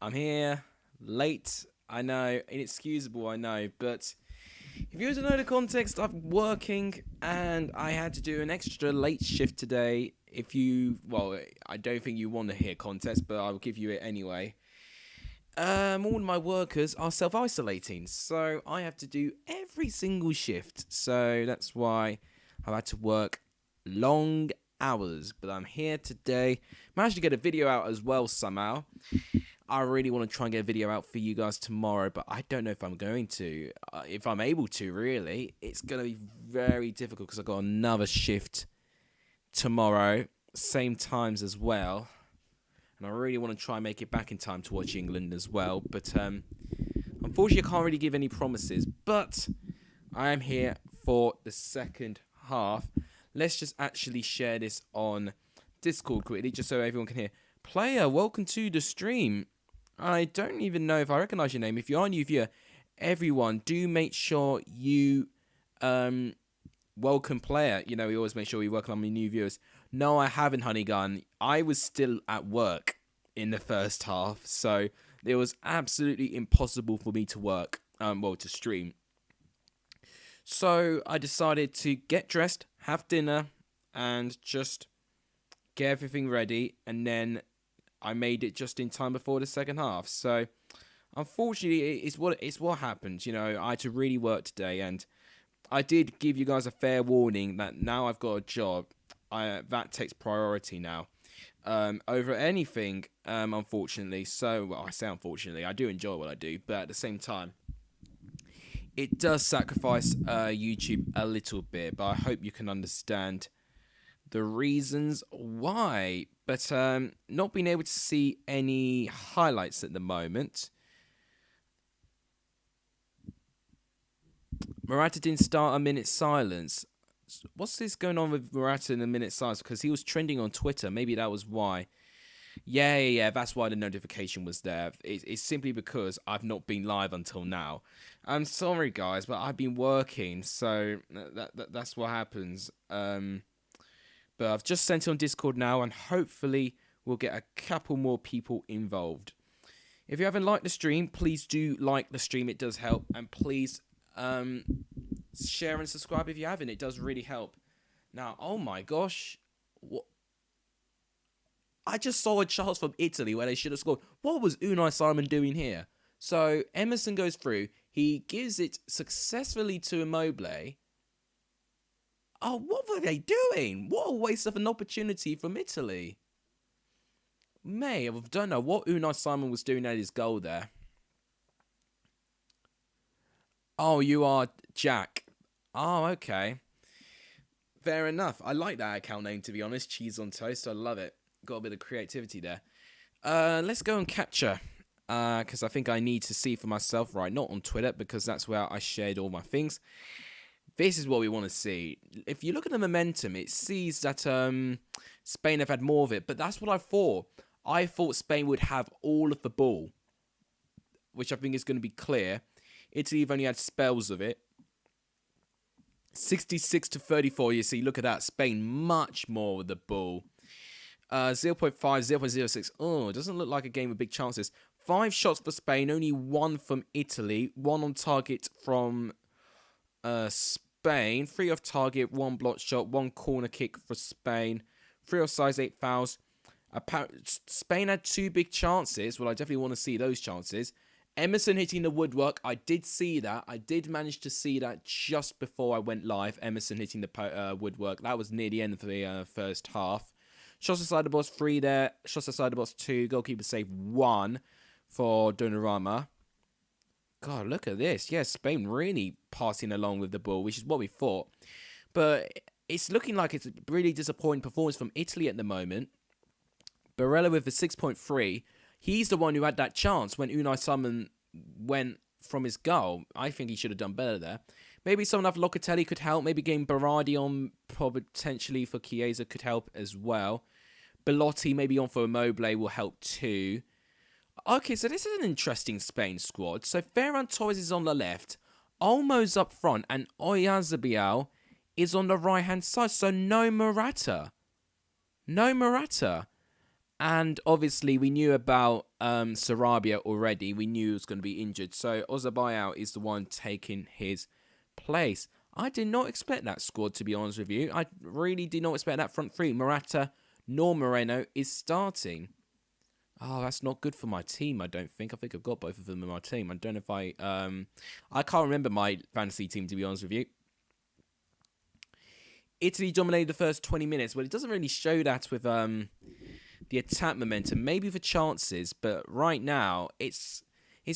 I'm here, late, I know, inexcusable, I know, but if you want to know the context, I'm working and I had to do an extra late shift today. I don't think you want to hear context, but I'll give you it anyway. All my workers are self-isolating, so I have to do every single shift. So that's why I've had to work long hours. But I'm here today. Managed to get a video out as well somehow. I really want to try and get a video out for you guys tomorrow, but I don't know if I'm going to. If I'm able to, really. It's going to be very difficult because I've got another shift tomorrow, same times as well. And I really want to try and make it back in time to watch England as well. But unfortunately, I can't really give any promises. But I am here for the second half. Let's just actually share this on Discord quickly, just so everyone can hear. Player, welcome to the stream. I don't even know if I recognize your name. If you are a new viewer, everyone, do make sure you welcome player. You know, we always make sure we welcome our new viewers. No, I haven't, Honeygun. I was still at work in the first half, so it was absolutely impossible for me to work, to stream. So I decided to get dressed, have dinner, and just get everything ready, and then I made it just in time before the second half. So unfortunately, it's what happened. You know, I had to really work today, and I did give you guys a fair warning that now I've got a job. That takes priority now over anything, unfortunately. So, well, I say unfortunately, I do enjoy what I do, but at the same time, it does sacrifice YouTube a little bit, but I hope you can understand the reasons why. But not being able to see any highlights at the moment. Morata didn't start a minute silence. What's this going on with Morata in a minute silence? Because he was trending on Twitter. Maybe that was why. Yeah. That's why the notification was there. It's simply because I've not been live until now. I'm sorry, guys, but I've been working, so that's what happens. But I've just sent it on Discord now, and hopefully we'll get a couple more people involved. If you haven't liked the stream, please do like the stream. It does help, and please share and subscribe if you haven't. It does really help. Now, oh my gosh, what? I just saw a chance from Italy where they should have scored. What was Unai Simon doing here? So Emerson goes through. He gives it successfully to Immobile. Oh, what were they doing? What a waste of an opportunity from Italy. I don't know what Unai Simon was doing at his goal there. Oh, you are Jack. Oh, okay. Fair enough. I like that account name, to be honest. Cheese on toast. I love it. Got a bit of creativity there. Let's go and capture. Because I think I need to see for myself, right? Not on Twitter, because that's where I shared all my things. This is what we want to see. If you look at the momentum, it sees that Spain have had more of it. But that's what I thought. I thought Spain would have all of the ball, which I think is going to be clear. Italy have only had spells of it. 66-34, you see. Look at that. Spain much more with the ball. 0.5, 0.06. Oh, it doesn't look like a game with big chances. 5 shots for Spain, only 1 from Italy. 1 on target from Spain. 3 off target, 1 block shot, 1 corner kick for Spain. 3 offsides, 8 fouls. Spain had 2 big chances. Well, I definitely want to see those chances. Emerson hitting the woodwork. I did see that. I did manage to see that just before I went live. Emerson hitting the woodwork. That was near the end of the first half. Shots aside the box, 3 there. Shots aside the box, 2. Goalkeeper save, 1 for Donnarumma. God, look at this. Yeah, Spain really passing along with the ball, which is what we thought. But it's looking like it's a really disappointing performance from Italy at the moment. Barella with the 6.3. He's the one who had that chance when Unai Simon went from his goal. I think he should have done better there. Maybe someone like Locatelli could help. Maybe getting Berardi on potentially for Chiesa could help as well. Belotti maybe on for Immobile will help too. Okay, so this is an interesting Spain squad. So Ferran Torres is on the left. Olmo's up front. And Oyarzabal is on the right-hand side. So no Morata. No Morata. And obviously, we knew about Sarabia already. We knew he was going to be injured. So Ozabayao is the one taking his place. I did not expect that squad, to be honest with you. I really did not expect that front three. Morata nor Moreno is starting. Oh, that's not good for my team, I don't think. I think I've got both of them in my team. I don't know if I can't remember my fantasy team, to be honest with you. Italy dominated the first 20 minutes. Well, it doesn't really show that with the attack momentum. Maybe for chances, but right now, it's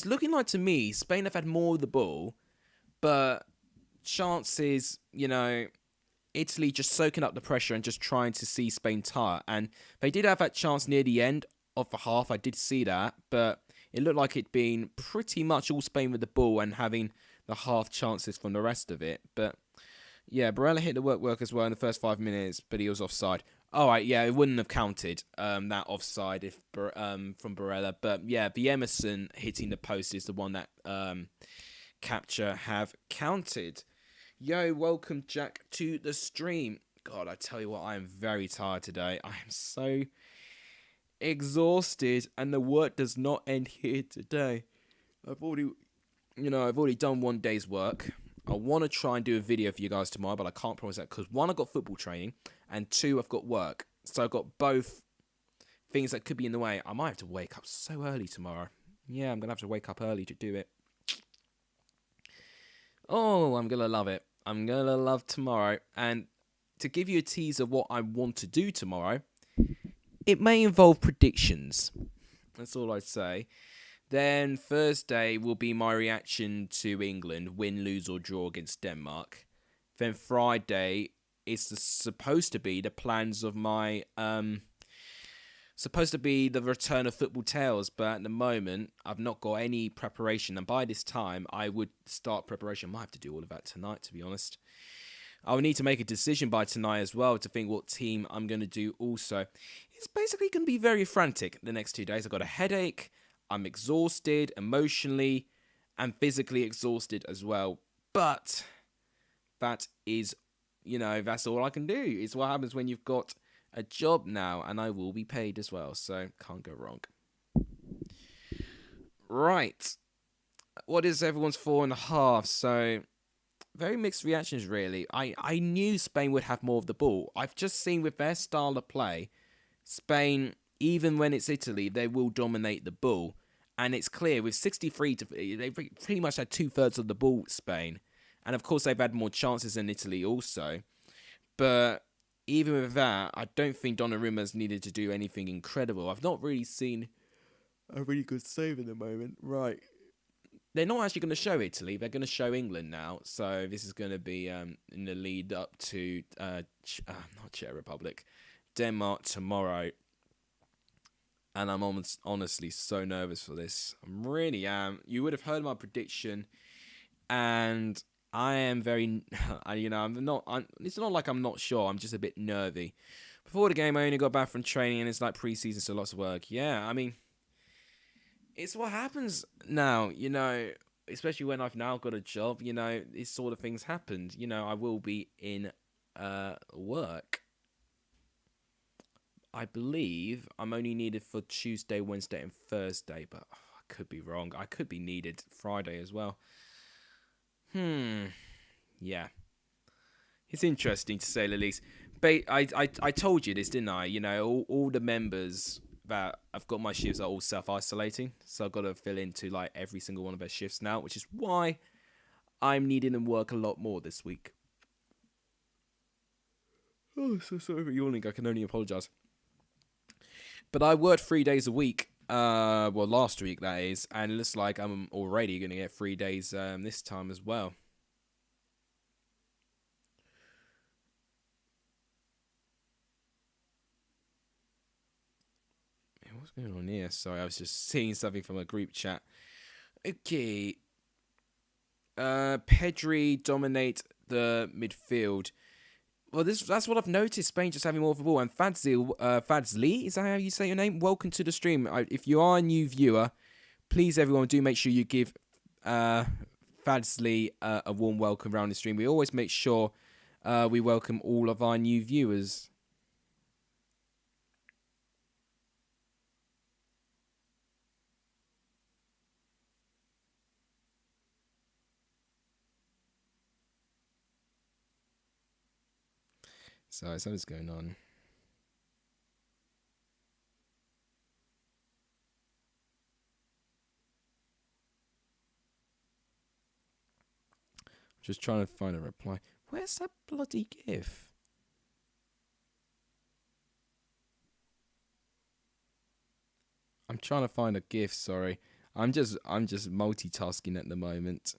looking like, to me, Spain have had more of the ball, but chances, Italy just soaking up the pressure and just trying to see Spain tire. And they did have that chance near the end of the half. I did see that, but it looked like it'd been pretty much all Spain with the ball and having the half chances from the rest of it. But yeah, Barella hit the work as well in the first 5 minutes, but he was offside. All right, yeah, it wouldn't have counted that offside if from Barella. But yeah, the Emerson hitting the post is the one that capture have counted. Yo, welcome Jack to the stream. God, I tell you what, I am very tired today. I am so exhausted, and the work does not end here today. I've already done one day's work. I want to try and do a video for you guys tomorrow, but I can't promise that because one, I've got football training, and two, I've got work. So I've got both things that could be in the way. I might have to wake up so early tomorrow. Yeah, I'm going to have to wake up early to do it. Oh, I'm going to love it. I'm going to love tomorrow. And to give you a tease of what I want to do tomorrow, it may involve predictions. That's all I'd say. Then Thursday will be my reaction to England, win, lose or draw against Denmark. Then Friday is supposed to be the plans of my supposed to be the return of Football Tales, but at the moment I've not got any preparation, and by this time I would start preparation. I might have to do all of that tonight, to be honest. I will need to make a decision by tonight as well to think what team I'm going to do also. It's basically going to be very frantic the next 2 days. I've got a headache, I'm exhausted emotionally and physically exhausted as well, but that is, that's all I can do. It's what happens when you've got a job now, and I will be paid as well, so can't go wrong. Right. What is everyone's 4.5? So, very mixed reactions, really. I knew Spain would have more of the ball. I've just seen with their style of play, Spain, even when it's Italy, they will dominate the ball. And it's clear, with 63 to... They pretty much had 2/3 of the ball, Spain. And, of course, they've had more chances than Italy also. But even with that, I don't think Donnarumma's needed to do anything incredible. I've not really seen a really good save at the moment. Right. They're not actually going to show Italy. They're going to show England now. So this is going to be in the lead up to, not Czech Republic, Denmark tomorrow. And I'm honestly so nervous for this. I really am. You would have heard my prediction. And I am very, it's not like I'm not sure. I'm just a bit nervy. Before the game, I only got back from training and it's like pre-season, so lots of work. Yeah, I mean, it's what happens now, especially when I've now got a job, these sort of things happened. I will be in work. I believe I'm only needed for Tuesday, Wednesday, and Thursday, but I could be wrong. I could be needed Friday as well. Yeah. It's interesting to say the least. But I told you this, didn't I? All the members that I've got my shifts are all self-isolating. So I've got to fill into like every single one of their shifts now, which is why I'm needing them work a lot more this week. Oh, so sorry for yawning. I can only apologise. But I worked 3 days a week. Last week that is, and it looks like I'm already going to get 3 days this time as well. What's going on here? Sorry, I was just seeing something from a group chat. Okay. Pedri dominate the midfield. Well, that's what I've noticed. Spain just having more of the ball. And Fadzli, is that how you say your name? Welcome to the stream. If you are a new viewer, please, everyone, do make sure you give Fadzli a warm welcome around the stream. We always make sure we welcome all of our new viewers. Sorry, something's going on. Just trying to find a reply. Where's that bloody GIF? I'm trying to find a GIF, sorry. I'm just multitasking at the moment.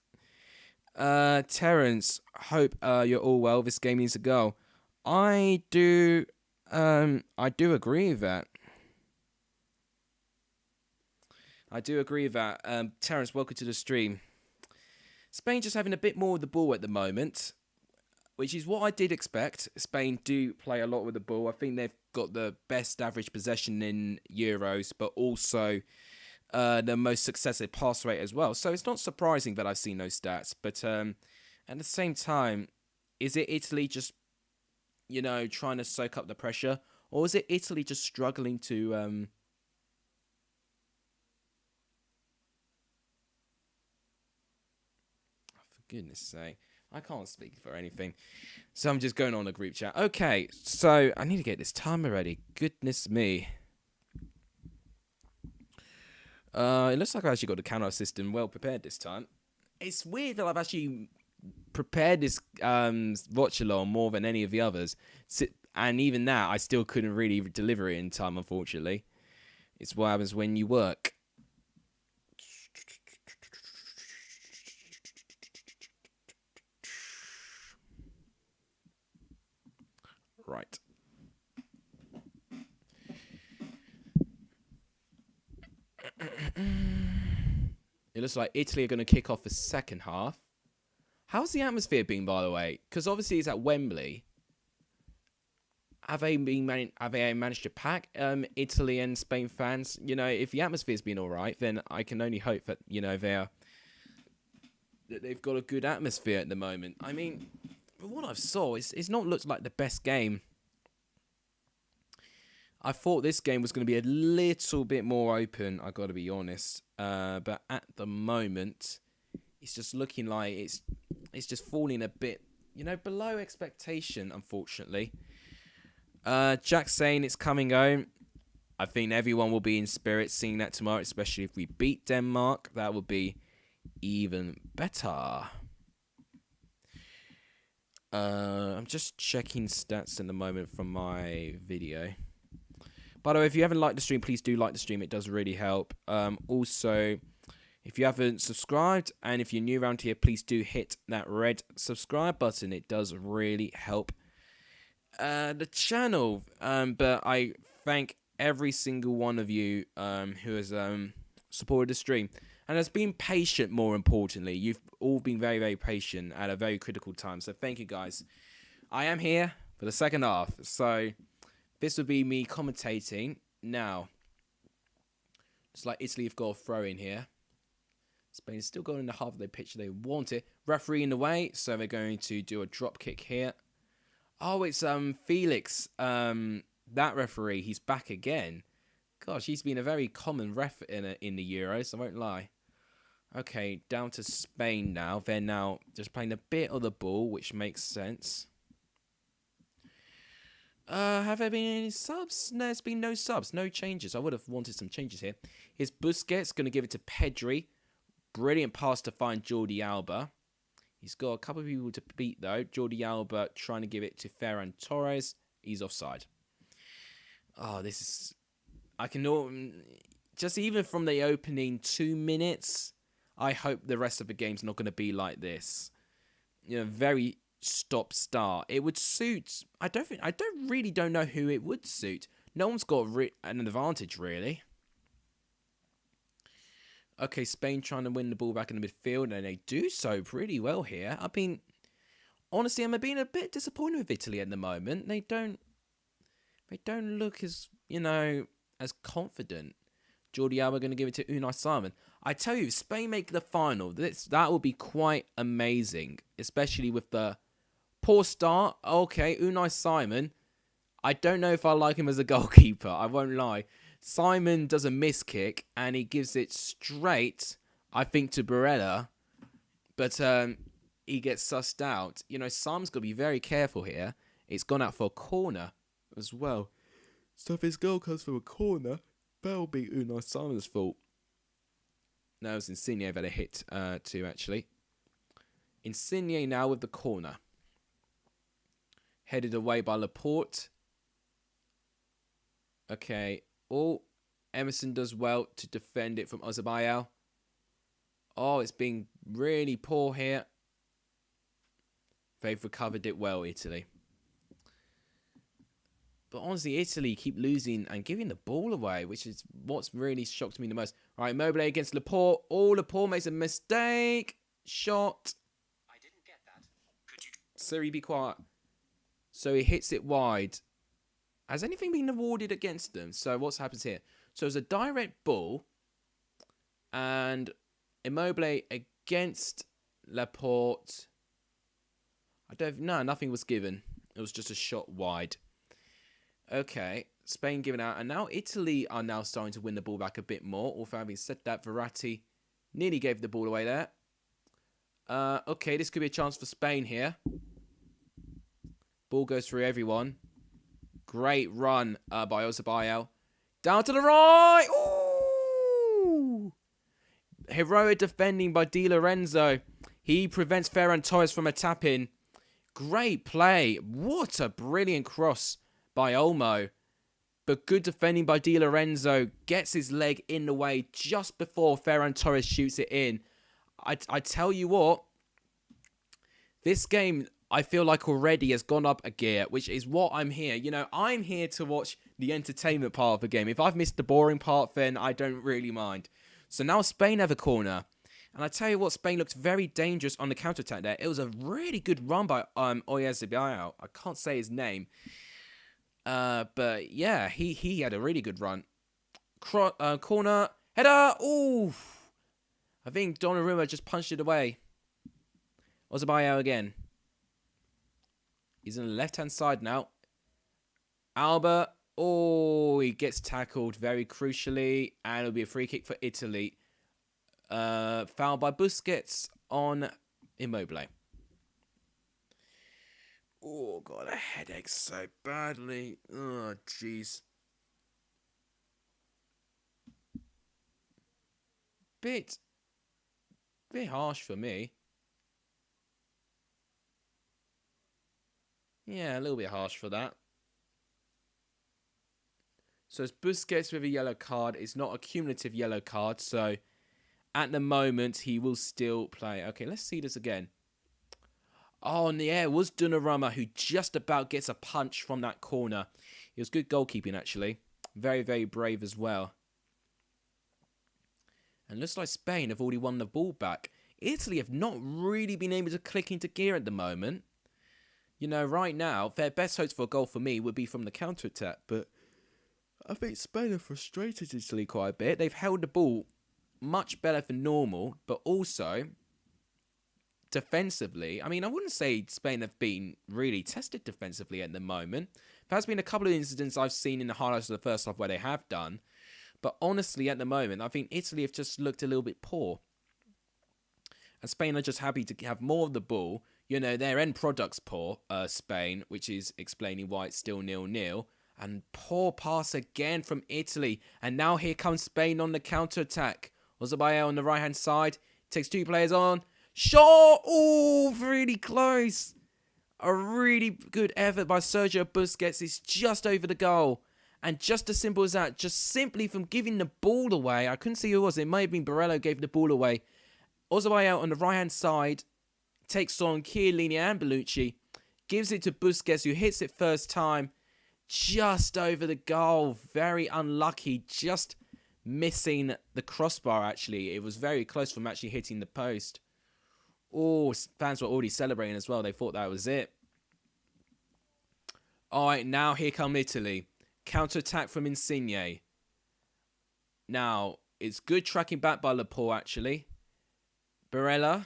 Terence, hope you're all well. This game needs to go. I do agree with that. Terence, welcome to the stream. Spain just having a bit more of the ball at the moment, which is what I did expect. Spain do play a lot with the ball. I think they've got the best average possession in Euros, but also the most successive pass rate as well. So it's not surprising that I've seen those stats. But at the same time, is it Italy just, trying to soak up the pressure? Or is it Italy just struggling to... For goodness sake. I can't speak for anything. So I'm just going on a group chat. Okay, so I need to get this timer ready. Goodness me. It looks like I actually got the counter system well prepared this time. It's weird that I've actually prepared this Watchalong more than any of the others. And even that, I still couldn't really deliver it in time, unfortunately. It's what happens when you work. Right. It looks like Italy are going to kick off the second half. How's the atmosphere been, by the way? Because obviously it's at Wembley. Have they managed to pack Italy and Spain fans? If the atmosphere's been all right, then I can only hope that that they've got a good atmosphere at the moment. I mean, what I've saw it's not looked like the best game. I thought this game was going to be a little bit more open, I got to be honest. But at the moment, it's just looking like it's just falling a bit, below expectation, unfortunately. Jack's saying it's coming home. I think everyone will be in spirit seeing that tomorrow, especially if we beat Denmark. That would be even better. I'm just checking stats in the moment from my video. By the way, if you haven't liked the stream, please do like the stream. It does really help. Also, if you haven't subscribed and if you're new around here, please do hit that red subscribe button. It does really help the channel. But I thank every single one of you who has supported the stream and has been patient, more importantly. You've all been very, very patient at a very critical time. So thank you, guys. I am here for the second half. So... this would be me commentating now. It's like Italy have got a throw in here. Spain is still going in the half of the pitch they want it. Referee in the way, so they're going to do a drop kick here. Oh, it's Felix. That referee, he's back again. Gosh, he's been a very common ref in the Euros, I won't lie. Okay, down to Spain now. They're now just playing a bit of the ball, which makes sense. Have there been any subs? No, there's been no subs, no changes. I would have wanted some changes here. Here's Busquets, going to give it to Pedri. Brilliant pass to find Jordi Alba. He's got a couple of people to beat, though. Jordi Alba trying to give it to Ferran Torres. He's offside. Oh, this is... I can... just even from the opening 2 minutes, I hope the rest of the game's not going to be like this. Very... stop-start. It would suit... I don't know who it would suit. No one's got an advantage, really. Okay, Spain trying to win the ball back in the midfield, and they do so pretty well here. I mean, honestly, I'm being a bit disappointed with Italy at the moment. They don't look as, as confident. Jordi Alba going to give it to Unai Simon. I tell you, if Spain make the final, that would be quite amazing, especially with the poor start. Okay, Unai Simon. I don't know if I like him as a goalkeeper. I won't lie. Simon does a miss kick and he gives it straight, I think, to Barella. But he gets sussed out. Simon's got to be very careful here. It's gone out for a corner as well. So if his goal comes from a corner, that'll be Unai Simon's fault. No, it was Insigne that it hit to, actually. Insigne now with the corner. Headed away by Laporte. Okay. Oh, Emerson does well to defend it from Ozabayel. Oh, it's been really poor here. They've recovered it well, Italy. But honestly, Italy keep losing and giving the ball away, which is what's really shocked me the most. All right, Mobile against Laporte. Oh, Laporte makes a mistake. Shot. I didn't get that. Could you... Siri, be quiet. So he hits it wide. Has anything been awarded against them? So what's happened here? So it's a direct ball. And Immobile against Laporte. No, nothing was given. It was just a shot wide. Okay, Spain giving out. And now Italy are now starting to win the ball back a bit more. Although having said that, Verratti nearly gave the ball away there. Okay, this could be a chance for Spain here. Ball goes through everyone. Great run by Ozabayel. Down to the right. Ooh! Heroic defending by Di Lorenzo. He prevents Ferran Torres from a tap-in. Great play. What a brilliant cross by Olmo. But good defending by Di Lorenzo. Gets his leg in the way just before Ferran Torres shoots it in. I tell you what. This game, I feel like already has gone up a gear, which is what I'm here. You know, I'm here to watch the entertainment part of the game. If I've missed the boring part, then I don't really mind. So now Spain have a corner. And I tell you what, Spain looked very dangerous on the counter-attack there. It was a really good run by Oyarzabal. I can't say his name. But yeah, he had a really good run. Corner. Header. Ooh. I think Donnarumma just punched it away. Ozabayel again. He's on the left-hand side now. Alba. Oh, he gets tackled very crucially. And it'll be a free kick for Italy. Foul by Busquets on Immobile. Oh, God, a headache so badly. Oh, jeez. Bit harsh for me. Yeah, a little bit harsh for that. So it's Busquets with a yellow card. It's not a cumulative yellow card, so at the moment he will still play. Okay, let's see this again. Oh, and yeah, it was Donnarumma who just about gets a punch from that corner. It was good goalkeeping, actually. Very, very brave as well. And looks like Spain have already won the ball back. Italy have not really been able to click into gear at the moment. You know, right now, their best hopes for a goal for me would be from the counter-attack. But I think Spain have frustrated Italy quite a bit. They've held the ball much better than normal. But also, defensively, I mean, I wouldn't say Spain have been really tested defensively at the moment. There has been a couple of incidents I've seen in the highlights of the first half where they have done. But honestly, at the moment, I think Italy have just looked a little bit poor. And Spain are just happy to have more of the ball. You know, their end product's poor, Spain, which is explaining why it's still 0-0. And poor pass again from Italy. And now here comes Spain on the counter-attack. Ozabayel on the right-hand side. Takes two players on. Shot! Oh, really close. A really good effort by Sergio Busquets. It's just over the goal. And just as simple as that, just simply from giving the ball away. I couldn't see who it was. It might have been Barella who gave the ball away. Ozabayel on the right-hand side. Takes on Chiellini and Bellucci. Gives it to Busquets, who hits it first time. Just over the goal. Very unlucky. Just missing the crossbar, actually. It was very close from actually hitting the post. Oh, fans were already celebrating as well. They thought that was it. All right, now here come Italy. Counter-attack from Insigne. Now, it's good tracking back by Laporte, actually. Barella.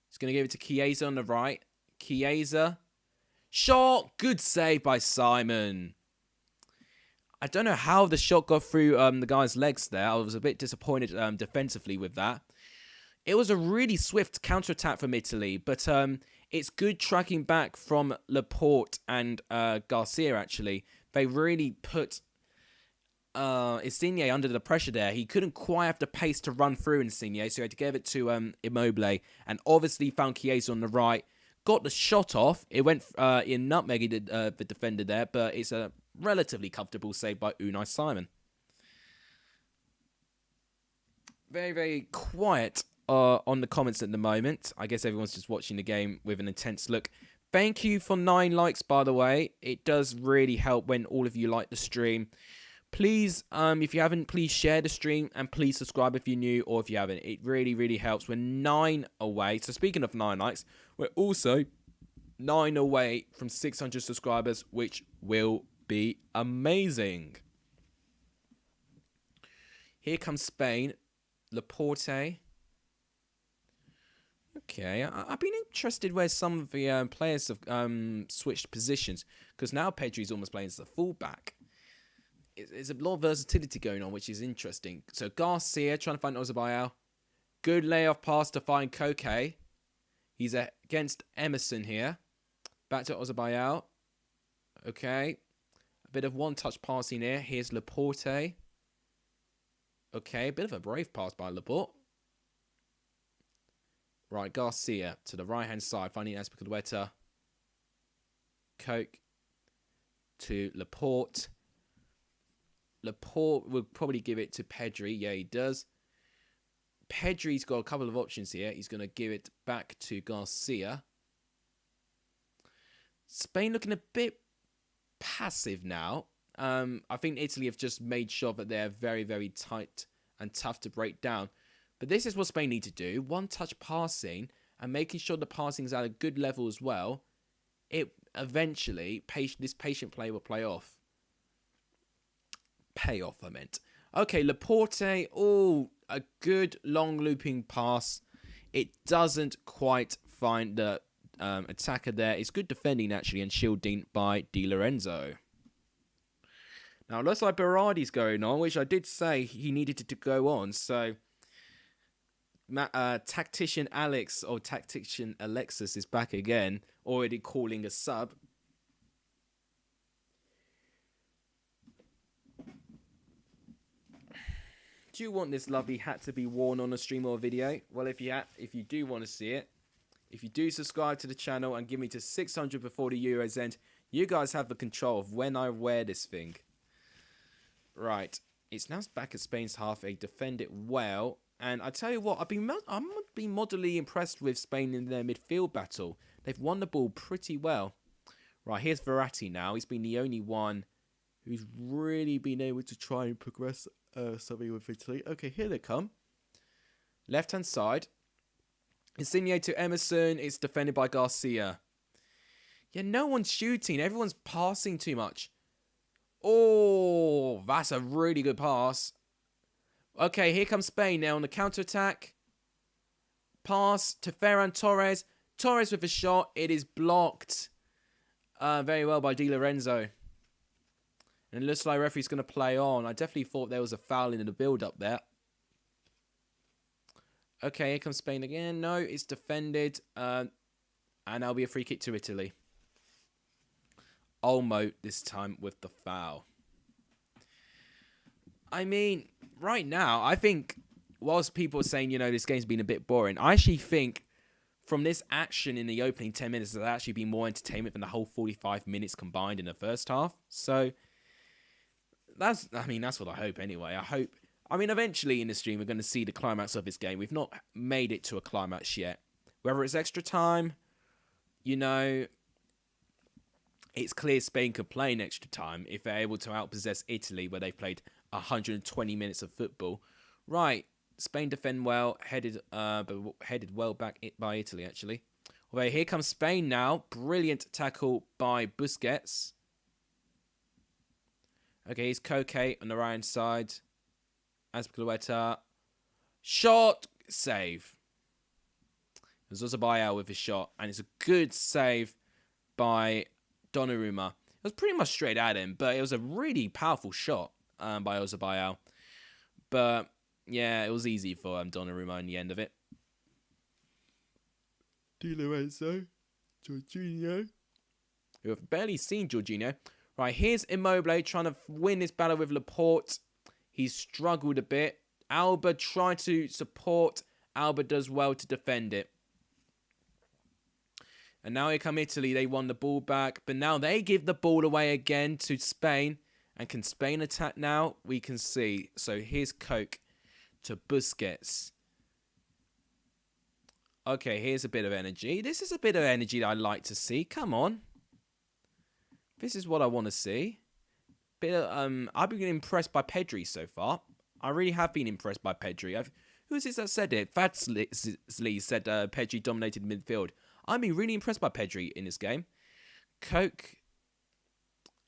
He's going to give it to Chiesa on the right. Chiesa. Shot. Good save by Simon. I don't know how the shot got through the guy's legs there. I was a bit disappointed defensively with that. It was a really swift counter-attack from Italy, but It's good tracking back from Laporte and Garcia, actually. They really put Insigne under the pressure there. He couldn't quite have the pace to run through Insigne, so he had to give it to Immobile. And obviously found Chiesa on the right. Got the shot off. It went in nutmegged the defender there, but it's a relatively comfortable save by Unai Simon. Very, very quiet on the comments at the moment. I guess everyone's just watching the game with an intense look. Thank you for 9 likes, by the way. It does really help when all of you like the stream. Please, if you haven't, please share the stream and please subscribe if you're new or if you haven't. It really, really helps. We're 9 away. So speaking of 9 likes, we're also 9 away from 600 subscribers, which will be amazing. Here comes Spain. Laporte. Okay, I've been interested where some of the players have switched positions, because now Pedri's almost playing as the fullback. There's a lot of versatility going on, which is interesting. So Garcia trying to find Ozabayal. Good layoff pass to find Koke. He's against Emerson here. Back to Ozabayal. Okay. A bit of one-touch passing here. Here's Laporte. Okay, a bit of a brave pass by Laporte. Right, Garcia to the right-hand side, finding Azpilicueta. Coke to Laporte. Laporte will probably give it to Pedri. Yeah, he does. Pedri's got a couple of options here. He's going to give it back to Garcia. Spain looking a bit passive now. I think Italy have just made sure that they're very, very tight and tough to break down. But this is what Spain need to do. One-touch passing and making sure the passing is at a good level as well. It eventually, this patient play will pay off, I meant. Okay, Laporte. Oh, a good long looping pass. It doesn't quite find the attacker there. It's good defending, actually, and shielding by Di Lorenzo. Now, it looks like Berardi's going on, which I did say he needed to go on. So, Tactician Alex, or Tactician Alexis, is back again, already calling a sub. Do you want this lovely hat to be worn on a stream or a video? Well, if you do want to see it, if you do subscribe to the channel and give me to 600 before the Euros end, you guys have the control of when I wear this thing. Right, it's now back at Spain's half. They defend it well, and I tell you what, I'm being moderately impressed with Spain in their midfield battle. They've won the ball pretty well. Right, here's Verratti now. He's been the only one who's really been able to try and progress something with Italy. Okay, here they come. Left-hand side. Insigne to Emerson. It's defended by Garcia. Yeah, no one's shooting. Everyone's passing too much. Oh, that's a really good pass. Okay, here comes Spain now on the counter-attack. Pass to Ferran Torres. Torres with a shot. It is blocked very well by Di Lorenzo. And it looks like the referee's going to play on. I definitely thought there was a foul in the build-up there. Okay, here comes Spain again. No, it's defended. And that'll be a free kick to Italy. Olmo this time with the foul. I mean, right now, I think, whilst people are saying, you know, this game's been a bit boring, I actually think from this action in the opening 10 minutes, there's actually been more entertainment than the whole 45 minutes combined in the first half. So, that's what I hope anyway. Eventually in the stream, we're going to see the climax of this game. We've not made it to a climax yet. Whether it's extra time, you know, it's clear Spain could play in extra time if they're able to outpossess Italy, where they've played 120 minutes of football. Right, Spain defend well, headed well back by Italy, actually. Okay, here comes Spain now. Brilliant tackle by Busquets. Okay, here's Koke on the right-hand side. Azpilicueta. Shot. Save. There's also Bayal with a shot. And it's a good save by Donnarumma. It was pretty much straight at him, but it was a really powerful shot by Ozabayal. But, yeah, it was easy for Donnarumma in the end of it. Di Lorenzo. Jorginho. Who have barely seen Jorginho. Right, here's Immobile trying to win this battle with Laporte. He's struggled a bit. Alba tried to support. Alba does well to defend it. And now here come Italy. They won the ball back. But now they give the ball away again to Spain. And can Spain attack now? We can see. So here's Coke to Busquets. Okay, here's a bit of energy. This is a bit of energy that I like to see. Come on. This is what I want to see. I've been impressed by Pedri so far. I really have been impressed by Pedri. Who is this that said it? Fadsley said Pedri dominated midfield. I've been really impressed by Pedri in this game. Coke.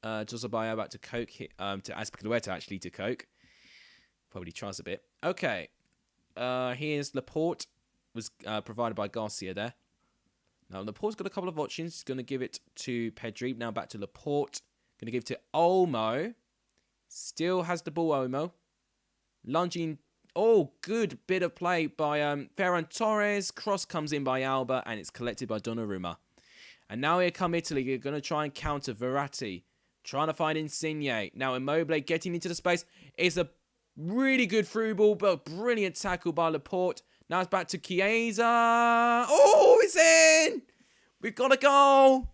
Josabaya back to Coke. To Azpilicueta actually to Coke. Probably tries a bit. Okay. Here's Laporte. Was provided by Garcia there. Now, Laporte's got a couple of options. He's going to give it to Pedri. Now back to Laporte. Going to give it to Olmo. Still has the ball, Olmo. Lunging. Oh, good bit of play by Ferran Torres. Cross comes in by Alba, and it's collected by Donnarumma. And now here come Italy. They're going to try and counter Verratti. Trying to find Insigne. Now Immobile getting into the space. It's a really good through ball, but brilliant tackle by Laporte. Now it's back to Chiesa. Oh, it's in! We've got a goal.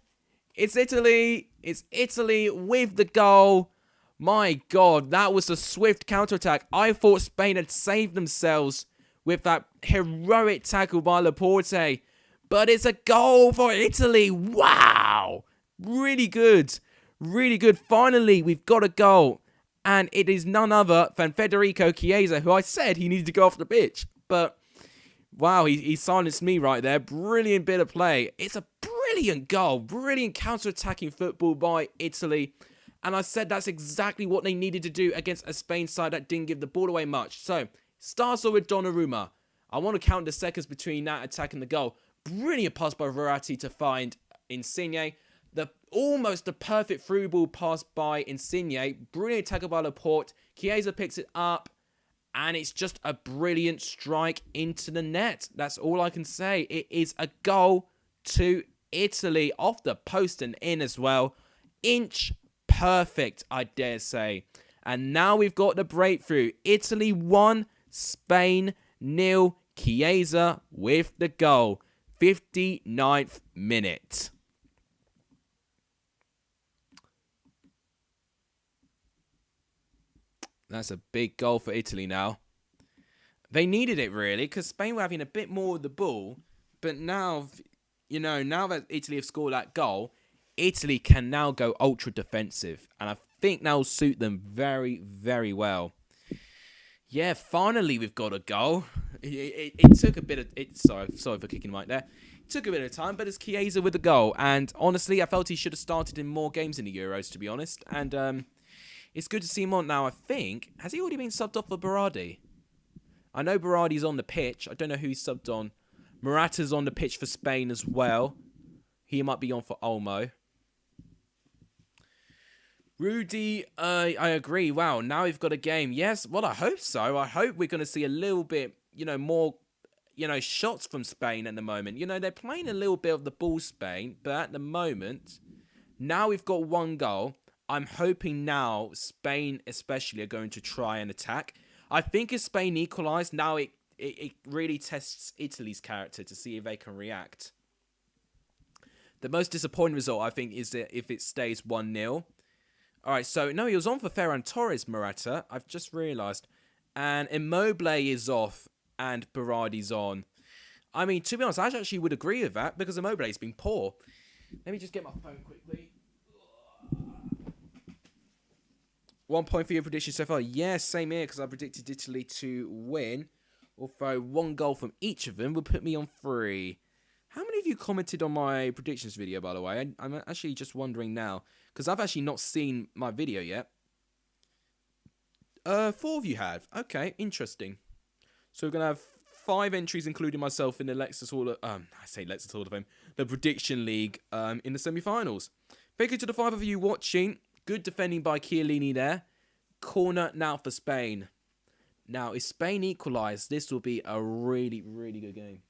It's Italy. It's Italy with the goal. My God, that was a swift counterattack. I thought Spain had saved themselves with that heroic tackle by Laporte. But it's a goal for Italy. Wow. Really good. Really good. Finally, we've got a goal. And it is none other than Federico Chiesa, who I said he needed to go off the pitch. But wow, he silenced me right there. Brilliant bit of play. It's a brilliant goal. Brilliant counter-attacking football by Italy. And I said that's exactly what they needed to do against a Spain side that didn't give the ball away much. So, starts off with Donnarumma. I want to count the seconds between that attack and the goal. Brilliant pass by Verratti to find Insigne. Almost the perfect through ball pass by Insigne. Brilliant tackle by Laporte. Chiesa picks it up. And it's just a brilliant strike into the net. That's all I can say. It is a goal to Italy. Off the post and in as well. Inch perfect, I dare say. And now we've got the breakthrough. Italy 1, Spain 0. Chiesa with the goal. 59th minute. That's a big goal for Italy now. They needed it, really, because Spain were having a bit more of the ball. But now, now that Italy have scored that goal, Italy can now go ultra defensive. And I think that will suit them very, very well. Yeah, finally we've got a goal. It took a bit of... Sorry for kicking right there. It took a bit of time, but it's Chiesa with the goal. And honestly, I felt he should have started in more games in the Euros, to be honest. And it's good to see him on now, I think. Has he already been subbed off for Berardi? I know Berardi's on the pitch. I don't know who he's subbed on. Morata's on the pitch for Spain as well. He might be on for Olmo. Rudy, I agree. Wow, now we've got a game. Yes, well, I hope so. I hope we're going to see a little bit, more, shots from Spain at the moment. They're playing a little bit of the ball, Spain. But at the moment, now we've got one goal. I'm hoping now Spain especially are going to try and attack. I think if Spain equalise, now it really tests Italy's character to see if they can react. The most disappointing result, I think, is that if it stays 1-0. Alright, so, no, he was on for Ferran Torres, Morata. I've just realised. And Immobile is off and Berardi's on. I mean, to be honest, I actually would agree with that because Immobile's been poor. Let me just get my phone quickly. 1 point for your prediction so far. Yes, same here because I predicted Italy to win. Although 1 goal from each of them would put me on 3. How many of you commented on my predictions video, by the way? I'm actually just wondering now. Because I've actually not seen my video yet. 4 of you have. Okay, interesting. So we're going to have 5 entries, including myself, in the Lexus Hall of... I say Lexus Hall of Fame. The Prediction League in the semi-finals. Thank you to the 5 of you watching. Good defending by Chiellini there. Corner now for Spain. Now, if Spain equalise, this will be a really, really good game.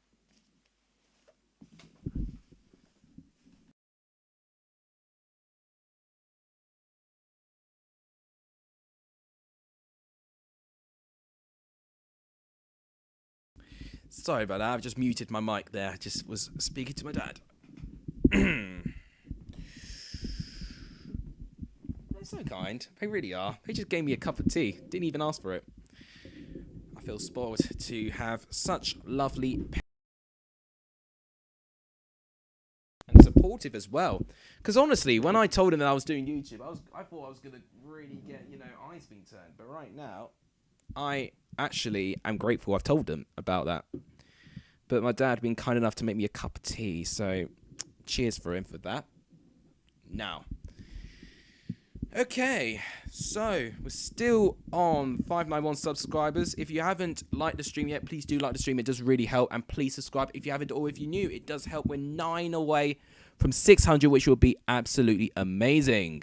Sorry about that. I've just muted my mic there. I just was speaking to my dad. They're so kind. They really are. They just gave me a cup of tea. Didn't even ask for it. I feel spoiled to have such lovely and supportive as well. Because honestly, when I told him that I was doing YouTube, I thought I was gonna really get, eyes being turned. But right now, I actually am grateful I've told them about that. But my dad been kind enough to make me a cup of tea, so cheers for him for that. Now, okay, so we're still on 591 subscribers. If you haven't liked the stream yet, please do like the stream. It does really help, and please subscribe if you haven't, or if you're new, it does help. We're 9 away from 600, which will be absolutely amazing.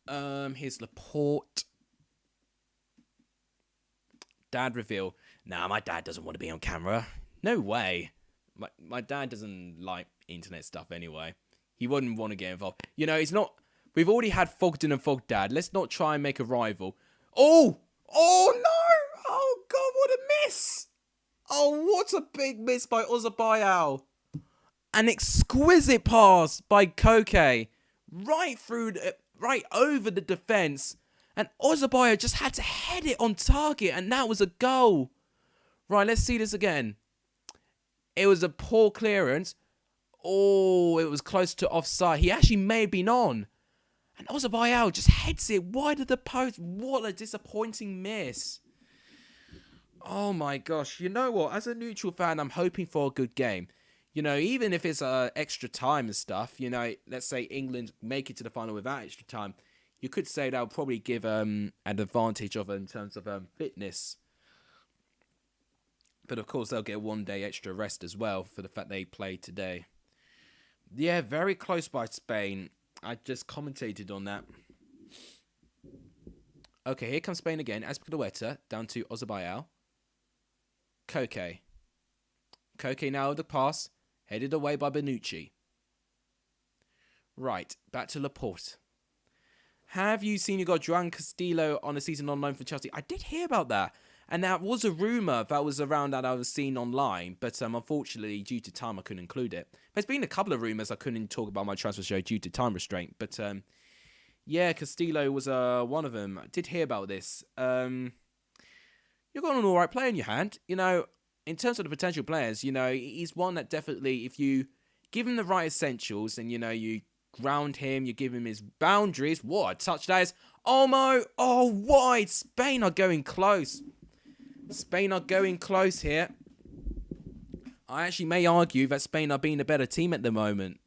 Here's Laporte. Dad reveal. Nah, my dad doesn't want to be on camera. No way. My dad doesn't like internet stuff anyway. He wouldn't want to get involved. It's not... We've already had Fogden and Fogdad. Let's not try and make a rival. Oh! Oh, no! Oh, God, what a miss! Oh, what a big miss by Ozabayao. An exquisite pass by Koke. Right over the defence. And Ozabayao just had to head it on target, and that was a goal. Right, let's see this again. It was a poor clearance. Oh, it was close to offside. He actually may have been on. And Ozabayao just heads it wide of the post. What a disappointing miss. Oh my gosh. You know what? As a neutral fan, I'm hoping for a good game. Even if it's extra time and stuff, let's say England make it to the final without extra time. You could say that would probably give an advantage in terms of fitness. But of course, they'll get 1 day extra rest as well for the fact they played today. Yeah, very close by Spain. I just commentated on that. Okay, here comes Spain again. Azpilicueta down to Ozabayao. Koke. Koke now with the pass. Headed away by Bonucci. Right, back to Laporte. Have you seen you got Joan Castillo on a season on loan for Chelsea? I did hear about that. And that was a rumour that was around that I was seeing online. But unfortunately, due to time, I couldn't include it. There's been a couple of rumours I couldn't talk about my transfer show due to time restraint. But yeah, Castillo was one of them. I did hear about this. You've got an alright player in your hand. In terms of the potential players, he's one that definitely, if you give him the right essentials and, you ground him, you give him his boundaries. What a touch that is. Olmo. Oh, wide. Spain are going close. Spain are going close here. I actually may argue that Spain are being a better team at the moment.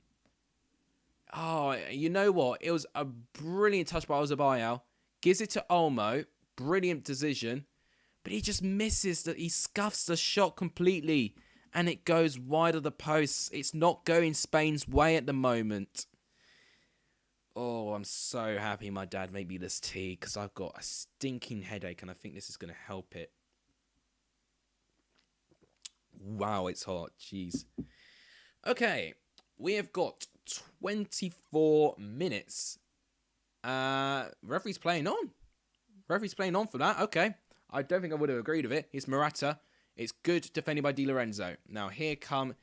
Oh, you know what? It was a brilliant touch by Ozabayao. Gives it to Olmo. Brilliant decision. But he just misses that. He scuffs the shot completely. And it goes wide of the posts. It's not going Spain's way at the moment. Oh, I'm so happy my dad made me this tea because I've got a stinking headache and I think this is going to help it. Wow, it's hot. Jeez. Okay, we have got 24 minutes. Referee's playing on. Referee's playing on for that. Okay. I don't think I would have agreed with it. It's Morata. It's good defended by Di Lorenzo. Now, here come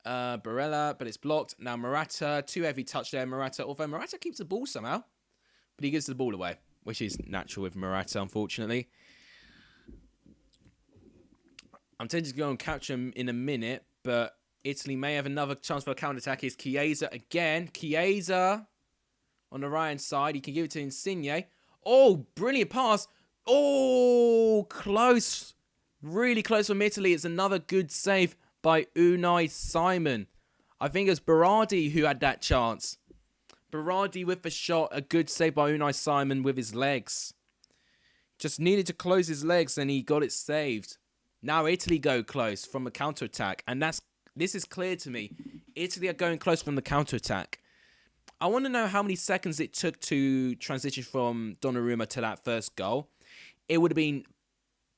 Barella, but it's blocked. Now, Morata. Too heavy touch there, Morata. Although Morata keeps the ball somehow. But he gives the ball away, which is natural with Morata, unfortunately. I'm tempted to go and catch him in a minute, but Italy may have another chance for a counter-attack. Here's Chiesa again. Chiesa on the right-hand side. He can give it to Insigne. Oh, brilliant pass. Oh, close. Really close from Italy. It's another good save by Unai Simon. I think it was Berardi who had that chance. Berardi with the shot. A good save by Unai Simon with his legs. Just needed to close his legs and he got it saved. Now Italy go close from a counter-attack. And this is clear to me. Italy are going close from the counter-attack. I want to know how many seconds it took to transition from Donnarumma to that first goal. It would have been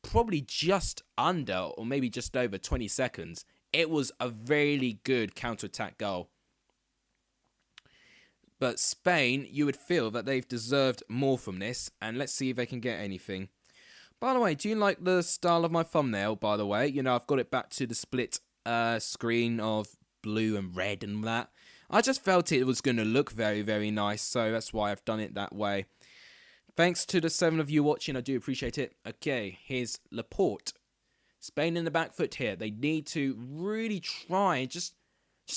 probably just under or maybe just over 20 seconds. It was a really good counter-attack goal. But Spain, you would feel that they've deserved more from this. And let's see if they can get anything. By the way, do you like the style of my thumbnail, by the way? You know, I've got it back to the split screen of blue and red and that. I just felt it was going to look very, very nice, so that's why I've done it that way. Thanks to the 7 of you watching, I do appreciate it. Okay, here's Laporte. Spain in the back foot here. They need to really try and just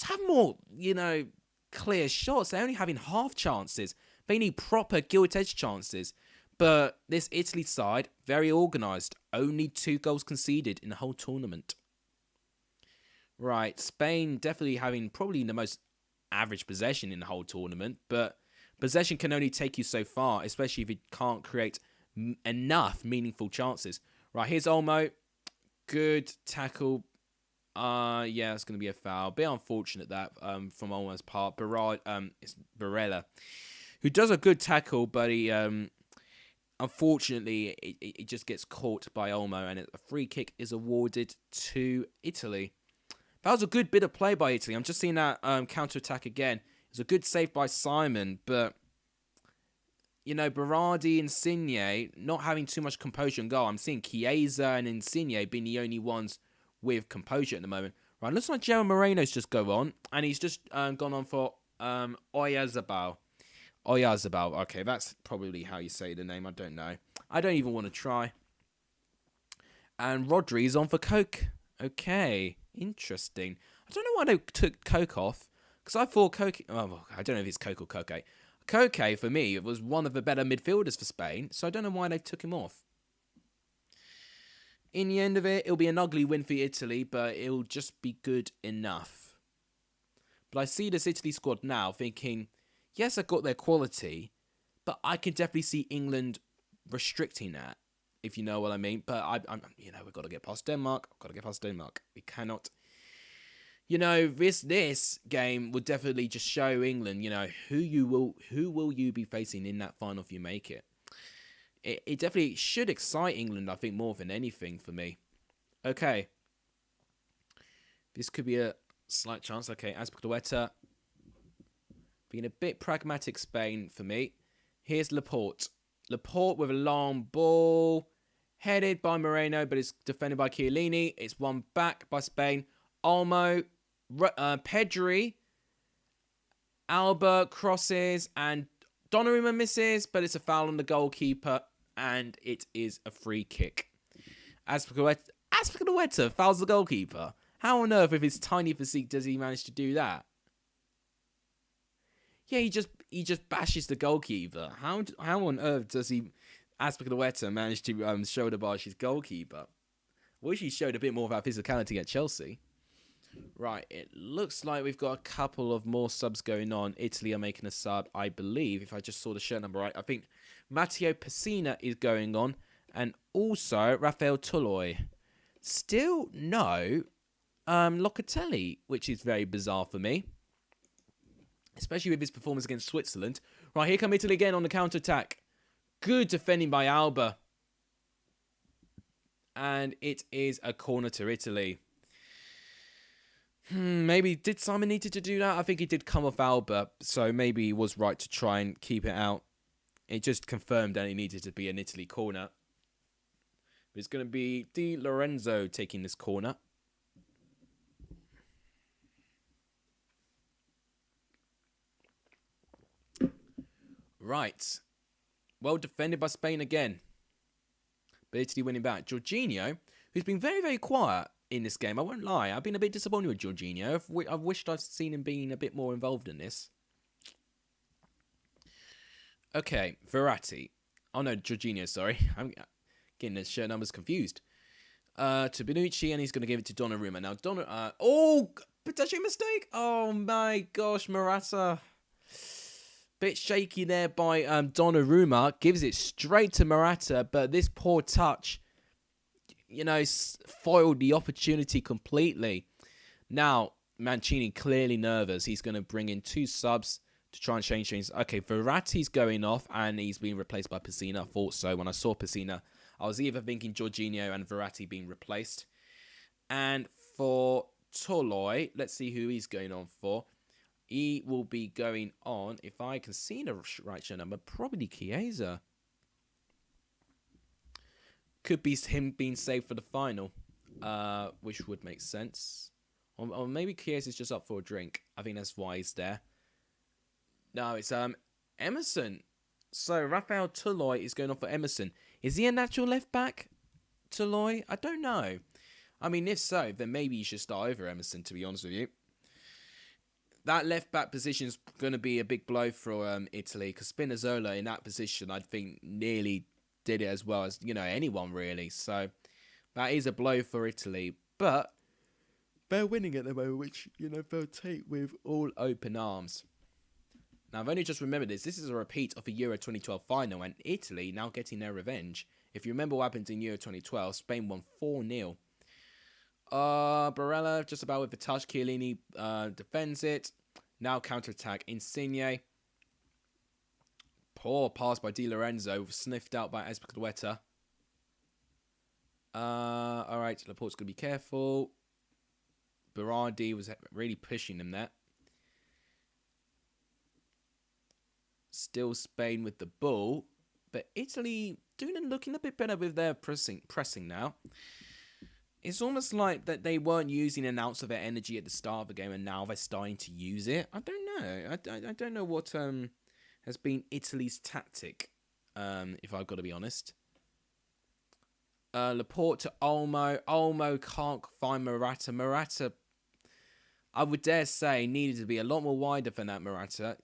have more, you know, clear shots. They're only having half chances. They need proper gilt-edged chances. But this Italy side, very organised. Only 2 goals conceded in the whole tournament. Right, Spain definitely having probably the most average possession in the whole tournament. But possession can only take you so far, especially if you can't create enough meaningful chances. Right, here's Olmo. Good tackle. Yeah, it's going to be a foul. Bit unfortunate that from Olmo's part. It's Barella, who does a good tackle, but he unfortunately it just gets caught by Olmo, and a free kick is awarded to Italy. That was a good bit of play by Italy. I'm just seeing that counter-attack again. It was a good save by Simon, but you know, Berardi and Insigne not having too much composure and goal. I'm seeing Chiesa and Insigne being the only ones with composure at the moment. Right, looks like Gerald Moreno's just go on, and he's just gone on for Oyarzabal. Oyarzabal. Okay, that's probably how you say the name. I don't know. I don't even want to try. And Rodri's on for Coke. Okay, interesting. I don't know why they took Coke off, because I thought Coke... Oh, I don't know if it's Coke or Coke. Koke, for me, was one of the better midfielders for Spain, so I don't know why they took him off. In the end of it, it'll be an ugly win for Italy, but it'll just be good enough. But I see this Italy squad now thinking, yes, I've got their quality, but I can definitely see England restricting that, if you know what I mean. But, you know, we've got to get past Denmark. We cannot... You know, this game will definitely just show England, you know, who will you be facing in that final if you make it. It definitely should excite England, I think, more than anything for me. Okay. This could be a slight chance. Okay, Azpilicueta being a bit pragmatic Spain for me. Here's Laporte. Laporte with a long ball. Headed by Moreno, but it's defended by Chiellini. It's won back by Spain. Olmo. Pedri, Alba crosses, and Donnarumma misses, but it's a foul on the goalkeeper, and it is a free kick. Azpilicueta fouls the goalkeeper. How on earth, with his tiny physique, does he manage to do that? Yeah, he just bashes the goalkeeper. How on earth does Azpilicueta manage to shoulder barge his goalkeeper? Wish he showed a bit more of that physicality at Chelsea. Right, it looks like we've got a couple of more subs going on. Italy are making a sub, I believe, if I just saw the shirt number right. I think Matteo Pessina is going on, and also Rafael Toloi. Still no Locatelli, which is very bizarre for me, especially with his performance against Switzerland. Right, here come Italy again on the counter-attack. Good defending by Alba. And it is a corner to Italy. Maybe did Simon need to do that? I think he did come off Alba, so maybe he was right to try and keep it out. It just confirmed that it needed to be an Italy corner. But it's going to be Di Lorenzo taking this corner. Right. Well defended by Spain again. But Italy winning back. Jorginho, who's been very, very quiet in this game. I won't lie. I've been a bit disappointed with Jorginho. I've wished I'd seen him being a bit more involved in this. Okay, Verratti. Oh no, Jorginho, sorry. I'm getting the shirt numbers confused. To Bonucci, and he's going to give it to Donnarumma. Now, oh, pedestrian mistake. Oh my gosh, Morata. Bit shaky there by Donnarumma. Gives it straight to Morata, but this poor touch, you know, foiled the opportunity completely. Now, Mancini clearly nervous. He's going to bring in 2 subs to try and change things. Okay, Verratti's going off, and he's being replaced by Pessina. I thought so. When I saw Pessina, I was either thinking Jorginho and Verratti being replaced. And for Toloi, let's see who he's going on for. He will be going on, if I can see the right show number, probably Chiesa. Could be him being saved for the final, which would make sense. Or maybe Chiesa is just up for a drink. I think that's why he's there. No, it's Emerson. So Rafael Toloi is going on for Emerson. Is he a natural left back, Toloi? I don't know. I mean, if so, then maybe you should start over Emerson, to be honest with you. That left back position is going to be a big blow for Italy, because Spinazzola in that position, I think, nearly did it as well as, anyone really. So that is a blow for Italy. But they're winning at the moment, which, they'll take with all open arms. Now, I've only just remembered this. This is a repeat of the Euro 2012 final, and Italy now getting their revenge. If you remember what happened in Euro 2012, Spain won 4-0. Barella just about with the touch. Chiellini defends it. Now counter-attack. Insigne. Poor pass by Di Lorenzo. Sniffed out by Azpilicueta. Alright, Laporte's going to be careful. Berardi was really pushing him there. Still Spain with the ball. But Italy looking a bit better with their pressing now. It's almost like that they weren't using an ounce of their energy at the start of the game, and now they're starting to use it. I don't know. I don't know what has been Italy's tactic, if I've got to be honest. Laporte to Olmo. Olmo can't find Morata. Morata, I would dare say, needed to be a lot more wider than that, Morata.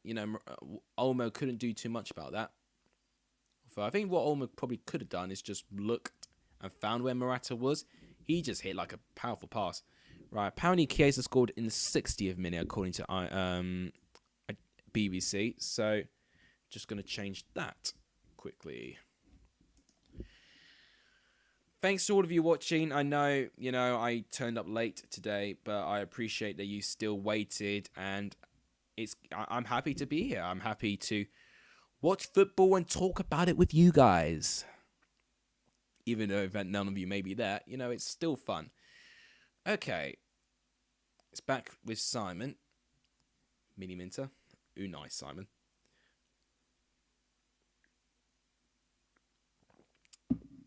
Olmo couldn't do too much about that. So I think what Olmo probably could have done is just looked and found where Morata was. He just hit like a powerful pass. Right, apparently Chiesa scored in the 60th minute, according to BBC. So, just going to change that quickly. Thanks to all of you watching. I know, I turned up late today, but I appreciate that you still waited. And I'm happy to be here. I'm happy to watch football and talk about it with you guys. Even though none of you may be there, it's still fun. Okay. It's back with Simon. Mini Minter. Ooh, nice, Simon.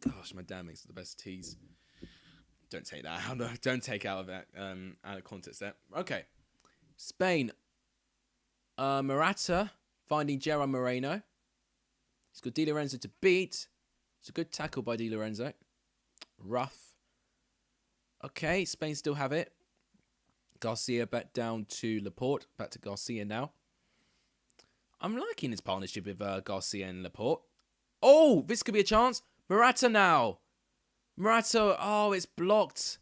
Gosh, my dad makes the best teas. Don't take that out. Don't take out of that out of context there. Okay. Spain. Morata finding Gerard Moreno. He's got Di Lorenzo to beat. It's a good tackle by Di Lorenzo. Rough. Okay, Spain still have it. Garcia back down to Laporte. Back to Garcia now. I'm liking this partnership with Garcia and Laporte. Oh, this could be a chance. Morata now. Morata, it's blocked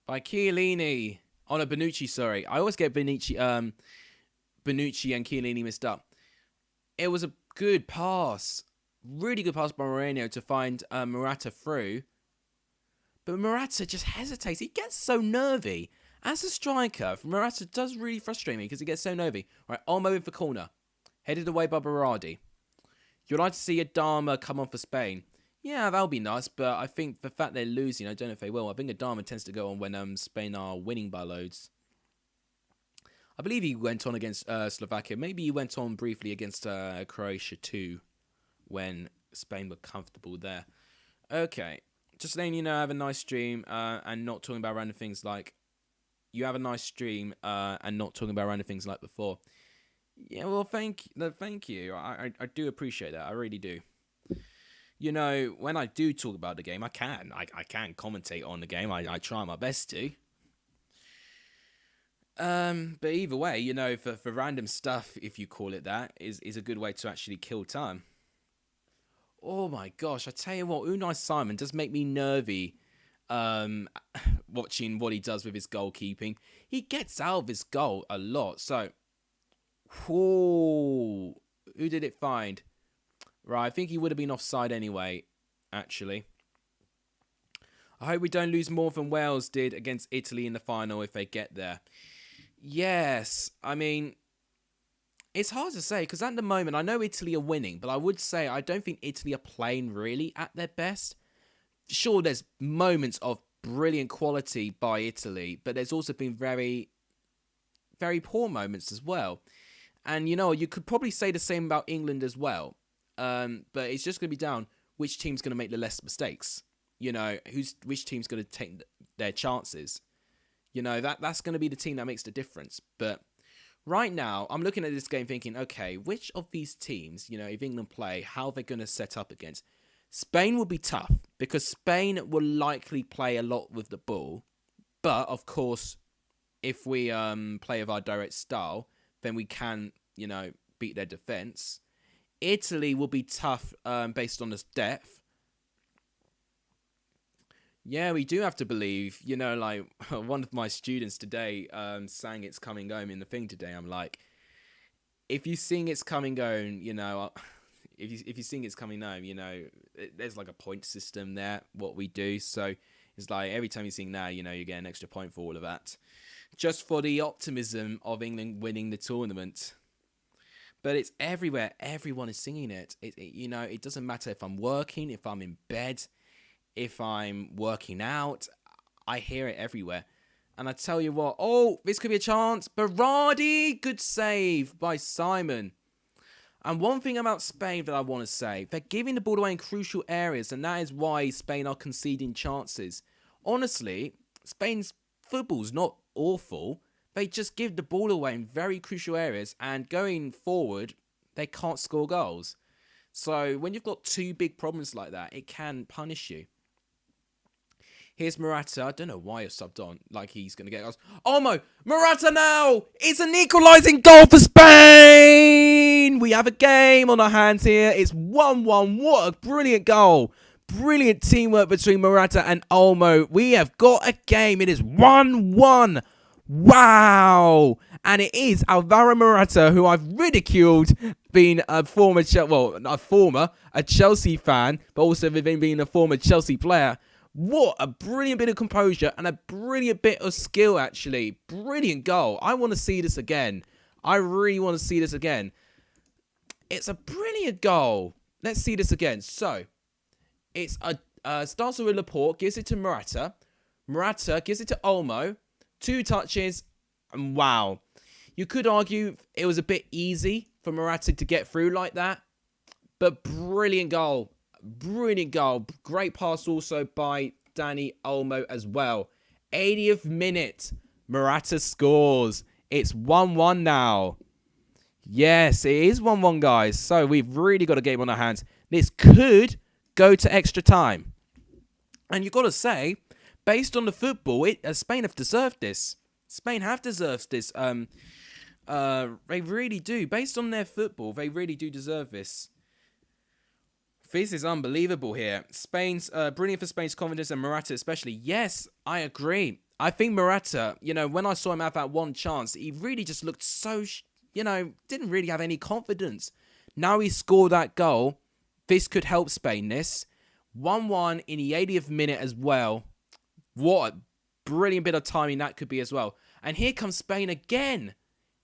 by Chiellini. Oh, no, Bonucci, sorry. I always get Bonucci and Chiellini mixed up. It was a good pass. Really good pass by Moreno to find Morata through. But Morata just hesitates. He gets so nervy. As a striker, Morata does really frustrate me because he gets so nervy. Right, Olmo in for corner. Headed away by Berardi. You'd like to see Adama come on for Spain. Yeah, that'll be nice, but I think the fact they're losing, I don't know if they will. I think Adama tends to go on when Spain are winning by loads. I believe he went on against Slovakia. Maybe he went on briefly against Croatia too, when Spain were comfortable there. Okay, just letting you know, I have a nice stream and not talking about random things like... You have a nice stream and not talking about random things like before. Yeah, well, thank you. I do appreciate that. I really do. When I do talk about the game, I can commentate on the game. I try my best to. But either way, for random stuff, if you call it that, is a good way to actually kill time. Oh my gosh, I tell you what, Unai Simon does make me nervy watching what he does with his goalkeeping. He gets out of his goal a lot. So, who did it find? Right, I think he would have been offside anyway, actually. I hope we don't lose more than Wales did against Italy in the final if they get there. Yes, I mean, it's hard to say because at the moment, I know Italy are winning, but I would say I don't think Italy are playing really at their best. Sure, there's moments of brilliant quality by Italy, but there's also been very, very poor moments as well. And, you could probably say the same about England as well. But it's just going to be down which team's going to make the less mistakes. you know, which team's going to take their chances. You know, that's going to be the team that makes the difference. But right now, I'm looking at this game thinking, okay, which of these teams, you know, if England play, how they're going to set up against? Spain will be tough because Spain will likely play a lot with the ball. But, of course, if we play with our direct style, then we can, you know, beat their defence. Italy will be tough based on this depth. Yeah, we do have to believe, you know, like one of my students today sang It's Coming Home in the thing today. I'm like, if you sing It's Coming Home, you know, if you sing It's Coming Home, you know, there's like a point system there, what we do. So it's like every time you sing that, you know, you get an extra point for all of that. Just for the optimism of England winning the tournament. But it's everywhere. Everyone is singing it. You know, it doesn't matter if I'm working, if I'm in bed, if I'm working out, I hear it everywhere. And I tell you what, oh, this could be a chance. Berardi, good save by Simon. And one thing about Spain that I want to say, they're giving the ball away in crucial areas, and that is why Spain are conceding chances. Honestly, Spain's football's not awful. They just give the ball away in very crucial areas, and going forward, they can't score goals. So when you've got two big problems like that, it can punish you. Here's Morata. I don't know why you're subbed on. Like he's going to get goals. Olmo! Morata now! It's an equalising goal for Spain! We have a game on our hands here. It's 1-1. What a brilliant goal. Brilliant teamwork between Morata and Olmo. We have got a game. It is 1-1. Wow! And it is Alvaro Morata, who I've ridiculed being a Chelsea fan, but also being a former Chelsea player. What a brilliant bit of composure and a brilliant bit of skill, actually. Brilliant goal. I want to see this again. I really want to see this again. It's a brilliant goal. Let's see this again. So, it's starts with Laporte, gives it to Morata. Morata gives it to Olmo. 2 touches, and wow. You could argue it was a bit easy for Morata to get through like that, but brilliant goal. Brilliant goal. Great pass also by Dani Olmo as well. 80th minute. Morata scores. It's 1-1 now. Yes, it is 1-1, guys. So we've really got a game on our hands. This could go to extra time. And you've got to say, based on the football, Spain have deserved this. Spain have deserved this. They really do. Based on their football, they really do deserve this. This is unbelievable here. Spain's brilliant for Spain's confidence, and Morata especially. Yes, I agree. I think Morata, you know, when I saw him have that one chance, he really just looked so, you know, didn't really have any confidence. Now he scored that goal. This could help Spain, this. 1-1 in the 80th minute as well. What a brilliant bit of timing that could be as well. And here comes Spain again.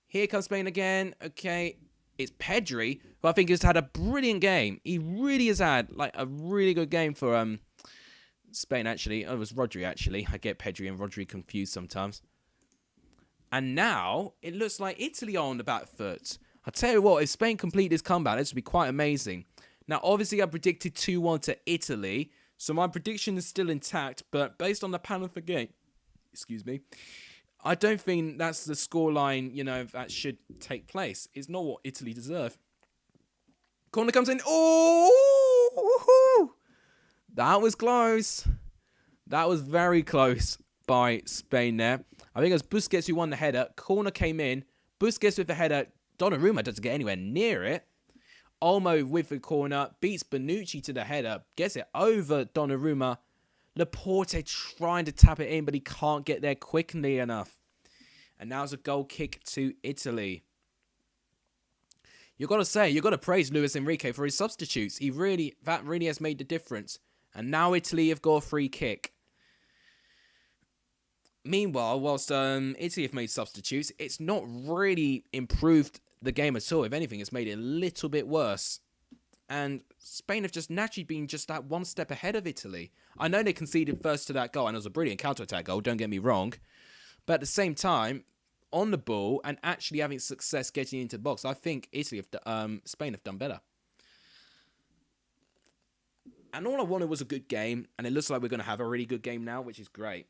Here comes Spain again. Okay. It's Pedri, who I think has had a brilliant game. He really has had like a really good game for Spain, actually. Oh, it was Rodri, actually. I get Pedri and Rodri confused sometimes. And now it looks like Italy are on the back foot. I'll tell you what, if Spain complete this comeback, this would be quite amazing. Now, obviously, I predicted 2-1 to Italy, so my prediction is still intact, but based on the panel for game, I don't think that's the scoreline, you know, that should take place. It's not what Italy deserve. Corner comes in. Oh! That was close. That was very close by Spain there. I think it was Busquets who won the header. Corner came in. Busquets with the header. Donnarumma doesn't get anywhere near it. Olmo with the corner. Beats Bonucci to the header. Gets it over Donnarumma. Laporte trying to tap it in, but he can't get there quickly enough. And now it's a goal kick to Italy. You've got to praise Luis Enrique for his substitutes. That really has made the difference. And now Italy have got a free kick. Meanwhile, whilst Italy have made substitutes, it's not really improved the game at all. If anything, it's made it a little bit worse. And Spain have just naturally been just that one step ahead of Italy. I know they conceded first to that goal, and it was a brilliant counter-attack goal, don't get me wrong. But at the same time, on the ball and actually having success getting into the box, I think Spain have done better. And all I wanted was a good game, and it looks like we're going to have a really good game now, which is great.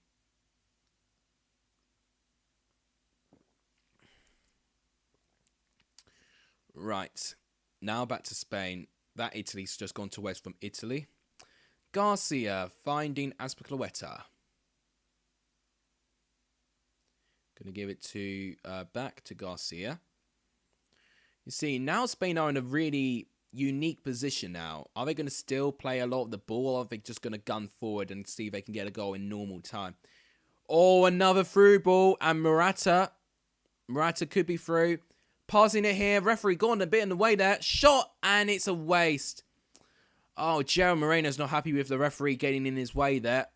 Right, now back to Spain. That Italy's just gone to West from Italy. Garcia finding Azpilicueta. Going to give it to back to Garcia. You see, now Spain are in a really unique position now. Are they going to still play a lot of the ball, or are they just going to gun forward and see if they can get a goal in normal time? Oh, another through ball, and Morata could be through. Passing it here, referee gone a bit in the way there. Shot, and it's a waste. Oh, Gerald Moreno's not happy with the referee getting in his way there.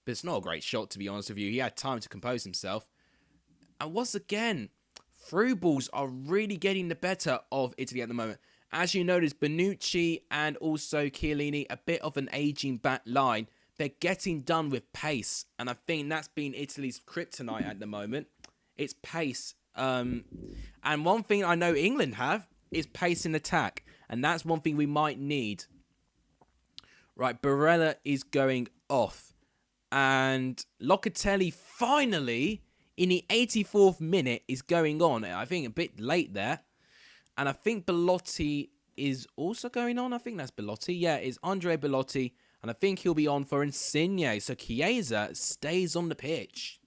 But it's not a great shot, to be honest with you. He had time to compose himself. And once again, through balls are really getting the better of Italy at the moment. As you notice, Bonucci and also Chiellini, a bit of an aging back line. They're getting done with pace. And I think that's been Italy's kryptonite at the moment. It's pace. And one thing I know England have is pace in attack. And that's one thing we might need. Right, Barella is going off. And Locatelli finally, in the 84th minute, is going on. I think a bit late there. And I think Belotti is also going on. I think that's Belotti. Yeah, it's Andre Belotti. And I think he'll be on for Insigne. So Chiesa stays on the pitch.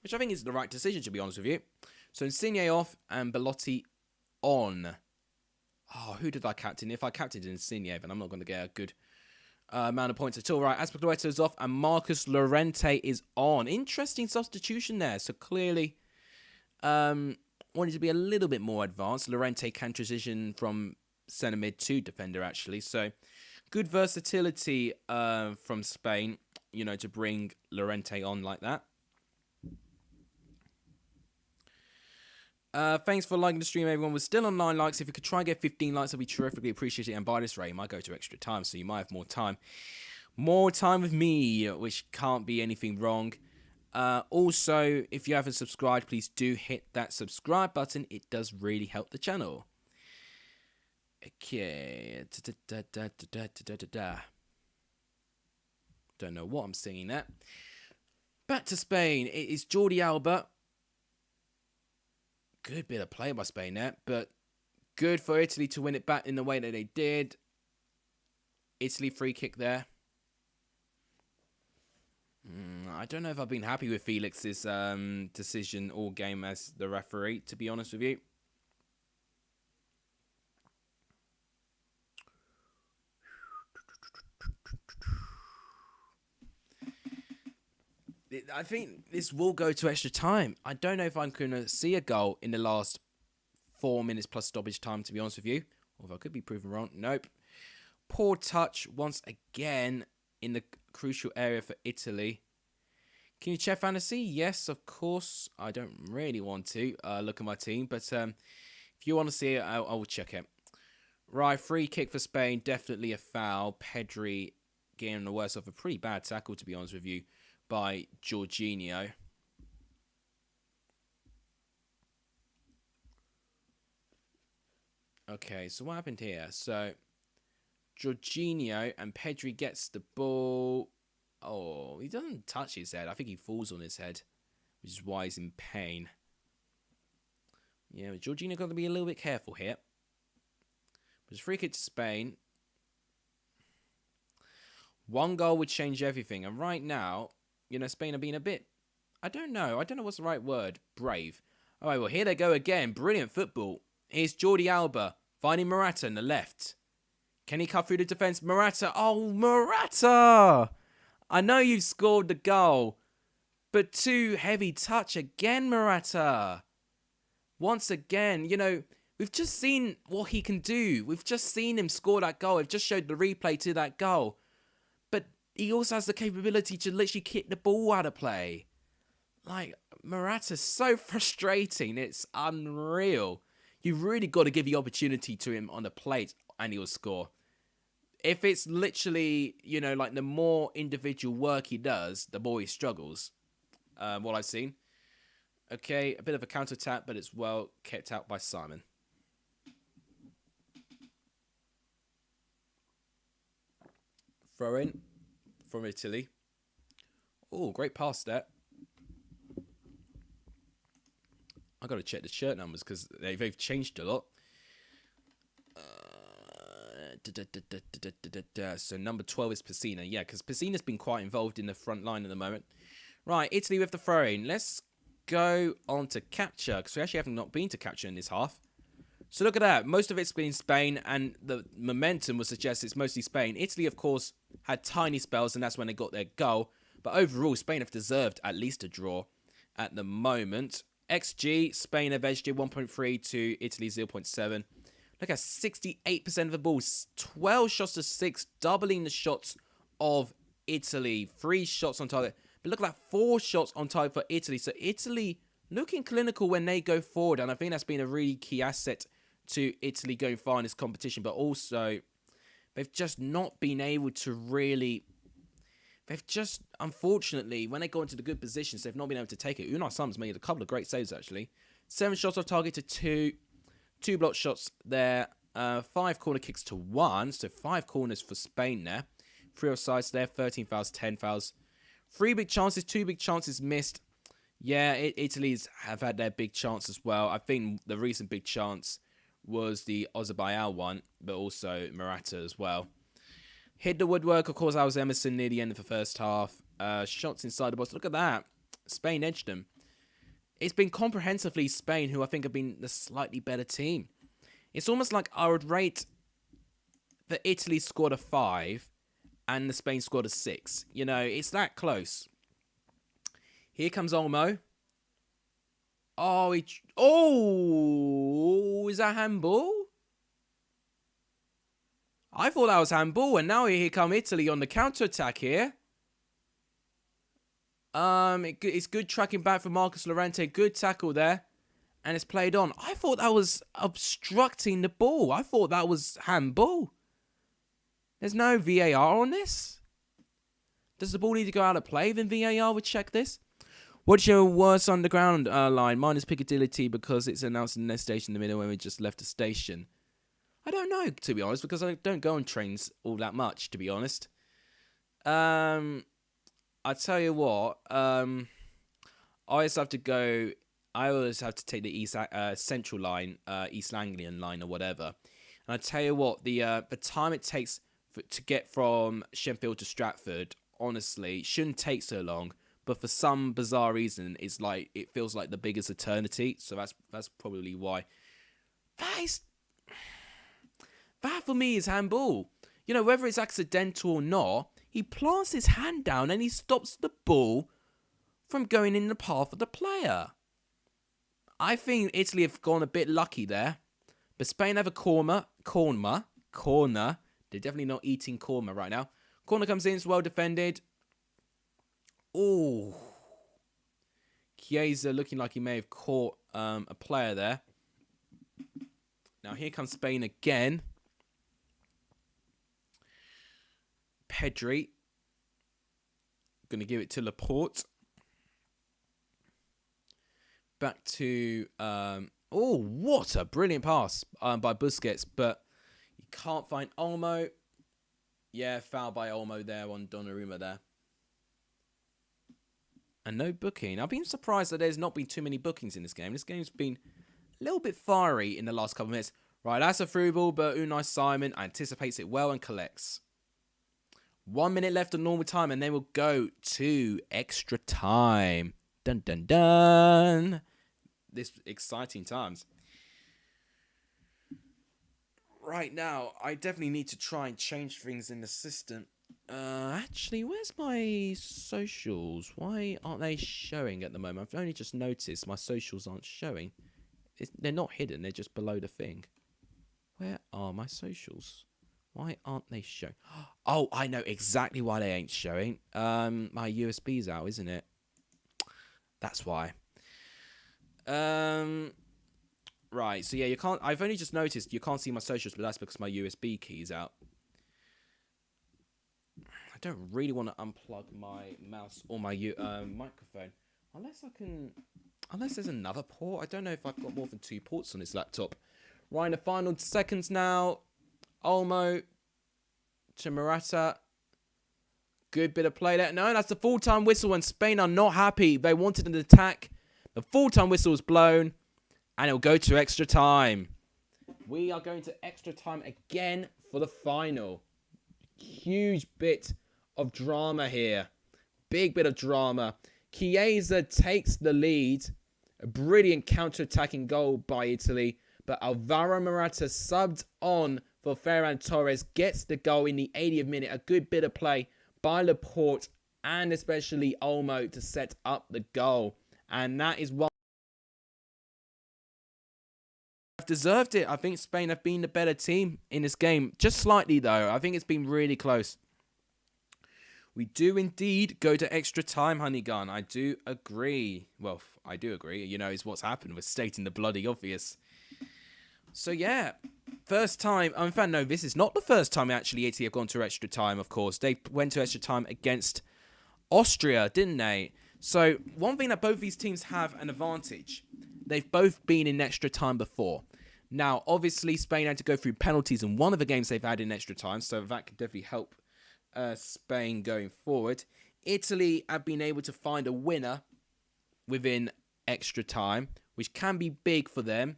Which I think is the right decision, to be honest with you. So Insigne off and Belotti on. Oh, who did I captain? If I captained Insigne, then I'm not going to get a good amount of points at all. Right, Azpilicueta is off and Marcus Llorente is on. Interesting substitution there. So clearly wanted to be a little bit more advanced. Llorente can transition from centre mid to defender, actually. So good versatility from Spain, you know, to bring Llorente on like that. Thanks for liking the stream, everyone. We're still on 9 likes. If you could try and get 15 likes, I'd be terrifically appreciated. And by this rate, you might go to extra time, so you might have more time. More time with me, which can't be anything wrong. Also, if you haven't subscribed, please do hit that subscribe button. It does really help the channel. Okay. Don't know what I'm singing there. Back to Spain. It is Jordi Alba. Good bit of play by Spain there, but good for Italy to win it back in the way that they did. Italy free kick there. I don't know if I've been happy with Felix's decision all game as the referee, to be honest with you. I think this will go to extra time. I don't know if I'm going to see a goal in the last 4 minutes plus stoppage time, to be honest with you. Although I could be proven wrong. Nope. Poor touch once again in the crucial area for Italy. Can you check fantasy? Yes, of course. I don't really want to look at my team. But if you want to see it, I will check it. Right, free kick for Spain. Definitely a foul. Pedri getting the worst of a pretty bad tackle, to be honest with you, by Jorginho. Okay, so what happened here? So, Jorginho and Pedri gets the ball. Oh, he doesn't touch his head. I think he falls on his head, which is why he's in pain. Yeah, Jorginho got to be a little bit careful here. But it's free kick to Spain. One goal would change everything. And right now, you know, Spain are being a bit, I don't know what's the right word, brave. All right, well, here they go again. Brilliant football. Here's Jordi Alba finding Morata on the left. Can he cut through the defence? Morata. Oh, Morata! I know you've scored the goal, but too heavy touch again, Morata. Once again, you know, we've just seen what he can do. We've just seen him score that goal. We've just showed the replay to that goal. But he also has the capability to literally kick the ball out of play. Like, Morata's so frustrating. It's unreal. You've really got to give the opportunity to him on the plate and he'll score. If it's literally, you know, like the more individual work he does, the more he struggles. What I've seen. Okay, a bit of a counter-attack, but it's well kept out by Simon. throw in from Italy. Oh, great pass there. I got to check the shirt numbers because they've changed a lot. So number 12 is Pessina. Yeah, because Pessina's been quite involved in the front line at the moment. Right, Italy with the throw-in. Let's go on to capture, because we actually haven't not been to capture in this half. So look at that. Most of it's been Spain, and the momentum would suggest it's mostly Spain. Italy, of course, had tiny spells, and that's when they got their goal. But overall, Spain have deserved at least a draw at the moment. XG, Spain have edged it 1.3 to Italy 0.7. Look at 68% of the balls, 12 shots to 6, doubling the shots of Italy. 3 shots on target. But look at that, 4 shots on target for Italy. So Italy looking clinical when they go forward. And I think that's been a really key asset to Italy going far in this competition. But also, they've just not been able to really... They've just, unfortunately, when they go into the good positions, they've not been able to take it. Unai Simon's made a couple of great saves, actually. 7 shots on target to 2. 2 block shots there. 5 corner kicks to 1. So 5 corners for Spain there. 3 offsides there. 13 fouls, 10 fouls. 3 big chances, 2 big chances missed. Yeah, Italy's have had their big chance as well. I think the recent big chance was the Ozabayal one, but also Morata as well. Hit the woodwork, of course, that was Emerson near the end of the first half. Shots inside the box. Look at that. Spain edged them. It's been comprehensively Spain who I think have been the slightly better team. It's almost like I would rate that Italy scored a 5 and the Spain scored a 6. You know, it's that close. Here comes Olmo. Oh, is that handball? I thought that was handball, and now here come Italy on the counter-attack here. It's good tracking back from Marcus Llorente. Good tackle there. And it's played on. I thought that was obstructing the ball. I thought that was handball. There's no VAR on this. Does the ball need to go out of play? Then VAR would check this. What's your worst underground line? Mine is Piccadilly because it's announced in the next station in the middle when we just left the station. I don't know, to be honest, because I don't go on trains all that much, to be honest. I tell you what, I always have to take the East Central line, East Anglian line or whatever. And I tell you what, the time it takes to get from Sheffield to Stratford, honestly, shouldn't take so long. But for some bizarre reason, it feels like the biggest eternity. So that's probably why. That for me is handball. You know, whether it's accidental or not, he plants his hand down and he stops the ball from going in the path of the player. I think Italy have gone a bit lucky there. But Spain have a corner. They're definitely not eating korma right now. Corner comes in, it's well defended. Oh. Chiesa looking like he may have caught a player there. Now here comes Spain again. Pedri. Going to give it to Laporte. Back to... what a brilliant pass by Busquets. But you can't find Olmo. Yeah, foul by Olmo there on Donnarumma there. And no booking. I've been surprised that there's not been too many bookings in this game. This game's been a little bit fiery in the last couple of minutes. Right, that's a through ball, but Unai Simon anticipates it well and collects. 1 minute left of normal time, and then we'll go to extra time. Dun, dun, dun. This exciting times. Right now, I definitely need to try and change things in the system. Actually, where's my socials? Why aren't they showing at the moment? I've only just noticed my socials aren't showing. They're not hidden, they're just below the thing. Where are my socials? Why aren't they showing? Oh, I know exactly why they ain't showing. My USB's out, isn't it? That's why. Right, so yeah, you can't... I've only just noticed you can't see my socials, but that's because my USB key's out. I don't really want to unplug my mouse or my microphone. Unless there's another port. I don't know if I've got more than 2 ports on this laptop. Right, in the final seconds now. Olmo to Morata. good bit of play there. No, that's the full-time whistle, and Spain are not happy. They wanted an attack. The full-time whistle was blown, and it'll go to extra time. We are going to extra time again for the final. Huge bit of drama here. Big bit of drama. Chiesa takes the lead. A brilliant counter-attacking goal by Italy. But Alvaro Morata subbed on for Ferran Torres. Gets the goal in the 80th minute. A good bit of play by Laporte and especially Olmo to set up the goal. And that is what deserved it. I think Spain have been the better team in this game. Just slightly, though. I think it's been really close. We do indeed go to extra time, honey gun. I do agree. Well, I do agree. You know, it's what's happened. We're stating the bloody obvious. So, yeah. First time. In fact, no, this is not the first time actually Italy have gone to extra time, of course. They went to extra time against Austria, didn't they? So, one thing that both these teams have an advantage. They've both been in extra time before. Now, obviously, Spain had to go through penalties in one of the games they've had in extra time, so that could definitely help Spain going forward. Italy have been able to find a winner within extra time, which can be big for them.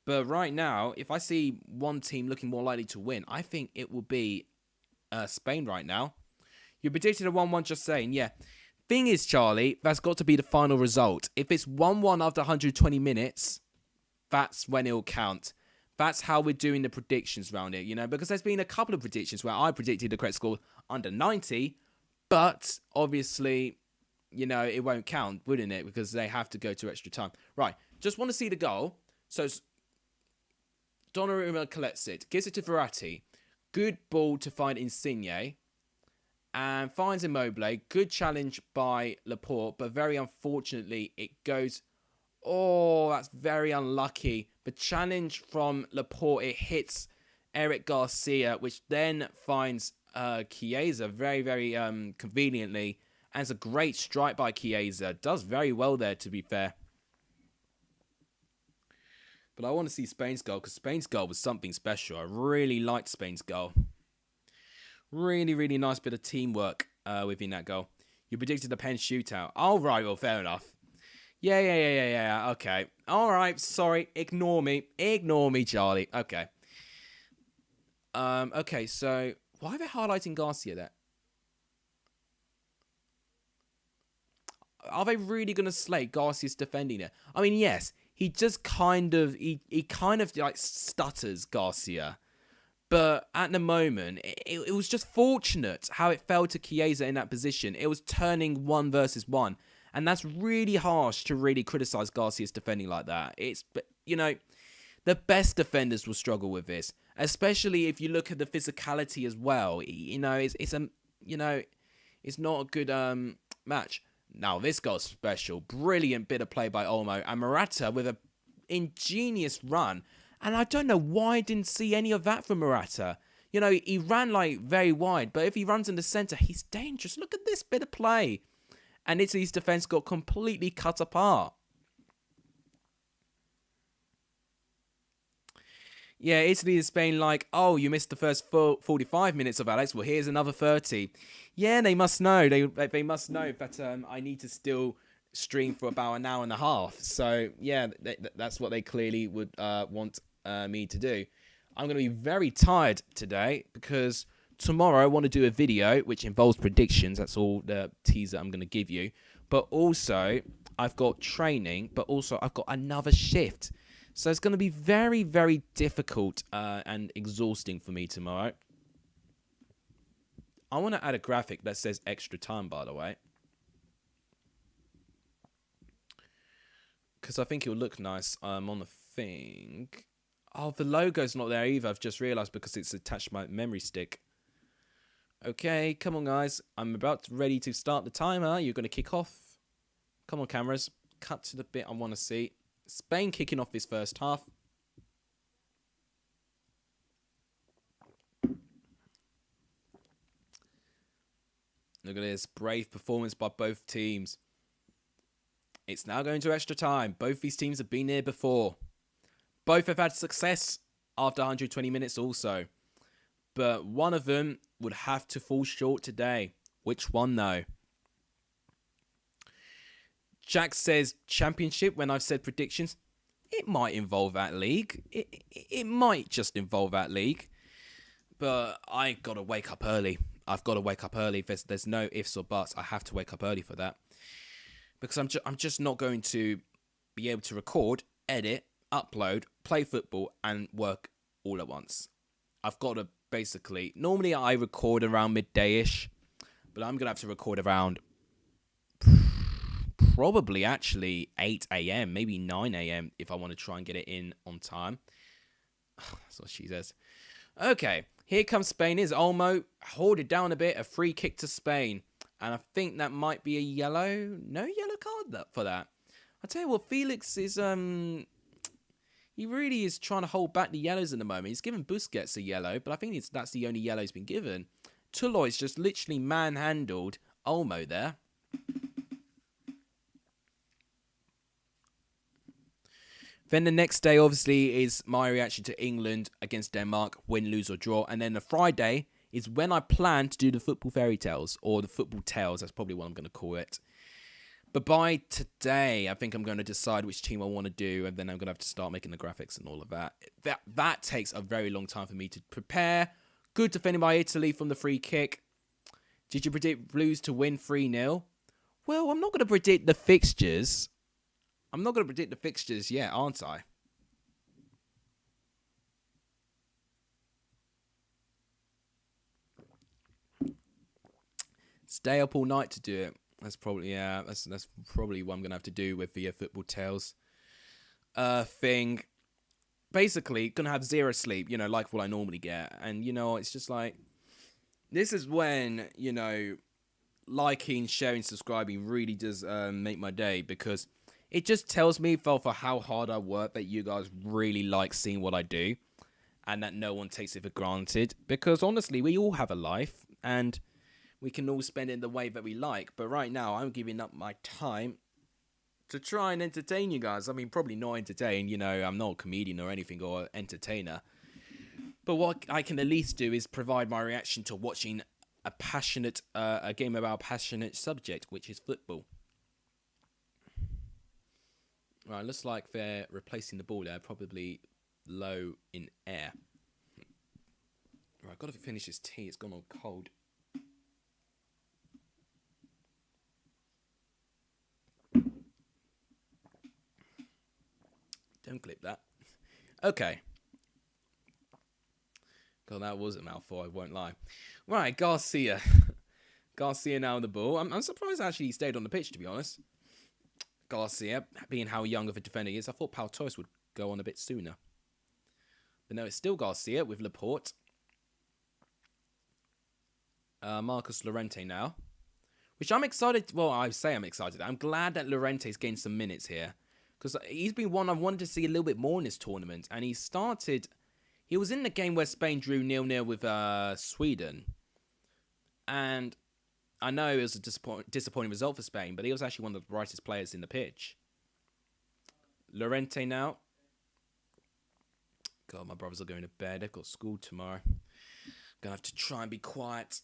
But right now, if I see one team looking more likely to win, I think it will be Spain right now. You predicted a 1-1, just saying, yeah. Thing is, Charlie, that's got to be the final result. If it's 1-1 after 120 minutes, that's when it'll count. That's how we're doing the predictions around it, you know, because there's been a couple of predictions where I predicted the correct score under 90, but obviously, you know, it won't count, wouldn't it? Because they have to go to extra time. Right, just want to see the goal. So, Donnarumma collects it, gives it to Verratti. Good ball to find Insigne. And finds Immobile. Good challenge by Laporte, but very unfortunately, it goes... Oh, that's very unlucky. The challenge from Laporte, it hits Eric Garcia, which then finds Chiesa very, very conveniently. And it's a great strike by Chiesa. Does very well there, to be fair. But I want to see Spain's goal, because Spain's goal was something special. I really liked Spain's goal. Really, really nice bit of teamwork within that goal. You predicted a pen shootout. Oh, right, well, fair enough. Yeah. Okay. All right, sorry. Ignore me. Ignore me, Charlie. Okay. Okay, so why are they highlighting Garcia there? Are they really going to slate Garcia's defending there? I mean, yes, he just kind of, he kind of like stutters Garcia. But at the moment, it was just fortunate how it fell to Chiesa in that position. It was turning 1 versus 1. And that's really harsh to really criticize Garcia's defending like that. It's, you know, the best defenders will struggle with this. Especially if you look at the physicality as well. You know, it's not a good match. Now, this goal's special. Brilliant bit of play by Olmo. And Morata with an ingenious run. And I don't know why I didn't see any of that from Morata. You know, he ran like very wide, but if he runs in the centre, he's dangerous. Look at this bit of play. And Italy's defence got completely cut apart. Yeah, Italy and Spain like, oh, you missed the first 45 minutes of Alex. Well, here's another 30. Yeah, they must know. They must know that I need to still stream for about an hour and a half. So, yeah, that's what they clearly would want me to do. I'm going to be very tired today because tomorrow I want to do a video which involves predictions. That's all the teaser I'm going to give you. But also, I've got training, but also I've got another shift. So it's going to be very, very difficult and exhausting for me tomorrow. I want to add a graphic that says extra time, by the way. Because I think it'll look nice on the thing. Oh, the logo's not there either. I've just realised because it's attached to my memory stick. Okay, come on, guys. I'm ready to start the timer. You're going to kick off. Come on, cameras. Cut to the bit I want to see. Spain kicking off this first half. Look at this. Brave performance by both teams. It's now going to extra time. Both these teams have been here before. Both have had success after 120 minutes also. But one of them would have to fall short today. Which one, though? Jack says championship when I've said predictions. It might involve that league. It might just involve that league. But I got to wake up early. I've got to wake up early. There's no ifs or buts. I have to wake up early for that. Because I'm just not going to be able to record, edit, upload, play football, and work all at once. I've got to basically... Normally I record around midday-ish. But I'm going to have to record around... Probably actually 8 a.m. Maybe 9 a.m. if I want to try and get it in on time. That's what she says. Okay, here comes Spain. Is Olmo. Hold it down a bit. A free kick to Spain. And I think that might be a yellow. No yellow card for that. I tell you what, Felix is... He really is trying to hold back the yellows at the moment. He's given Busquets a yellow, but I think that's the only yellow he's been given. Tulloy's just literally manhandled Olmo there. Then the next day, obviously, is my reaction to England against Denmark, win, lose, or draw. And then the Friday is when I plan to do the football fairy tales, or the football tales. That's probably what I'm going to call it. But by today, I think I'm going to decide which team I want to do, and then I'm going to have to start making the graphics and all of that. That takes a very long time for me to prepare. Good defending by Italy from the free kick. Did you predict Blues to win 3-0? Well, I'm not going to predict the fixtures. I'm not going to predict the fixtures yet, aren't I? Stay up all night to do it. That's probably that's probably what I'm gonna have to do with the football tales thing. Basically, gonna have zero sleep, like what I normally get, and it's just like this is when liking, sharing, subscribing really does make my day, because it just tells me for how hard I work that you guys really like seeing what I do, and that no one takes it for granted. Because honestly, we all have a life, and we can all spend it in the way that we like. But right now, I'm giving up my time to try and entertain you guys. I mean, probably not entertain. I'm not a comedian or anything, or entertainer. But what I can at least do is provide my reaction to watching a game about a passionate subject, which is football. Right, looks like they're replacing the ball there, probably low in air. Right, I've got to finish this tea. It's gone all cold. Don't clip that. Okay. God, that was a mouthful, I won't lie. Right, Garcia. Garcia now on the ball. I'm surprised actually he stayed on the pitch, to be honest. Garcia, being how young of a defender he is, I thought Pau Torres would go on a bit sooner. But no, it's still Garcia with Laporte. Marcus Llorente now. Which I'm excited. Well, I say I'm excited. I'm glad that Llorente's gained some minutes here. Because he's been one I've wanted to see a little bit more in this tournament. And he was in the game where Spain drew 0-0 with Sweden. And I know it was a disappointing result for Spain, but he was actually one of the brightest players in the pitch. Llorente now. God, my brothers are going to bed. They've got school tomorrow. I'm going to have to try and be quiet.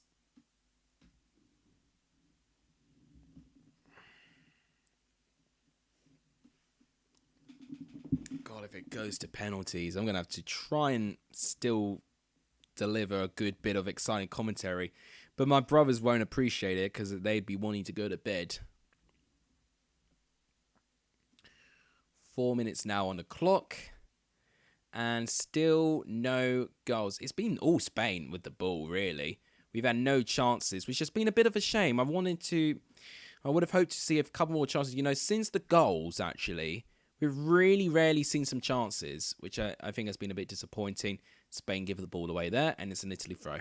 God, if it goes to penalties, I'm going to have to try and still deliver a good bit of exciting commentary. But my brothers won't appreciate it because they'd be wanting to go to bed. 4 minutes now on the clock. And still no goals. It's been all Spain with the ball, really. We've had no chances, which has been a bit of a shame. I would have hoped to see a couple more chances. Since the goals, actually, we've really rarely seen some chances, which I think has been a bit disappointing. Spain give the ball away there, and it's an Italy throw.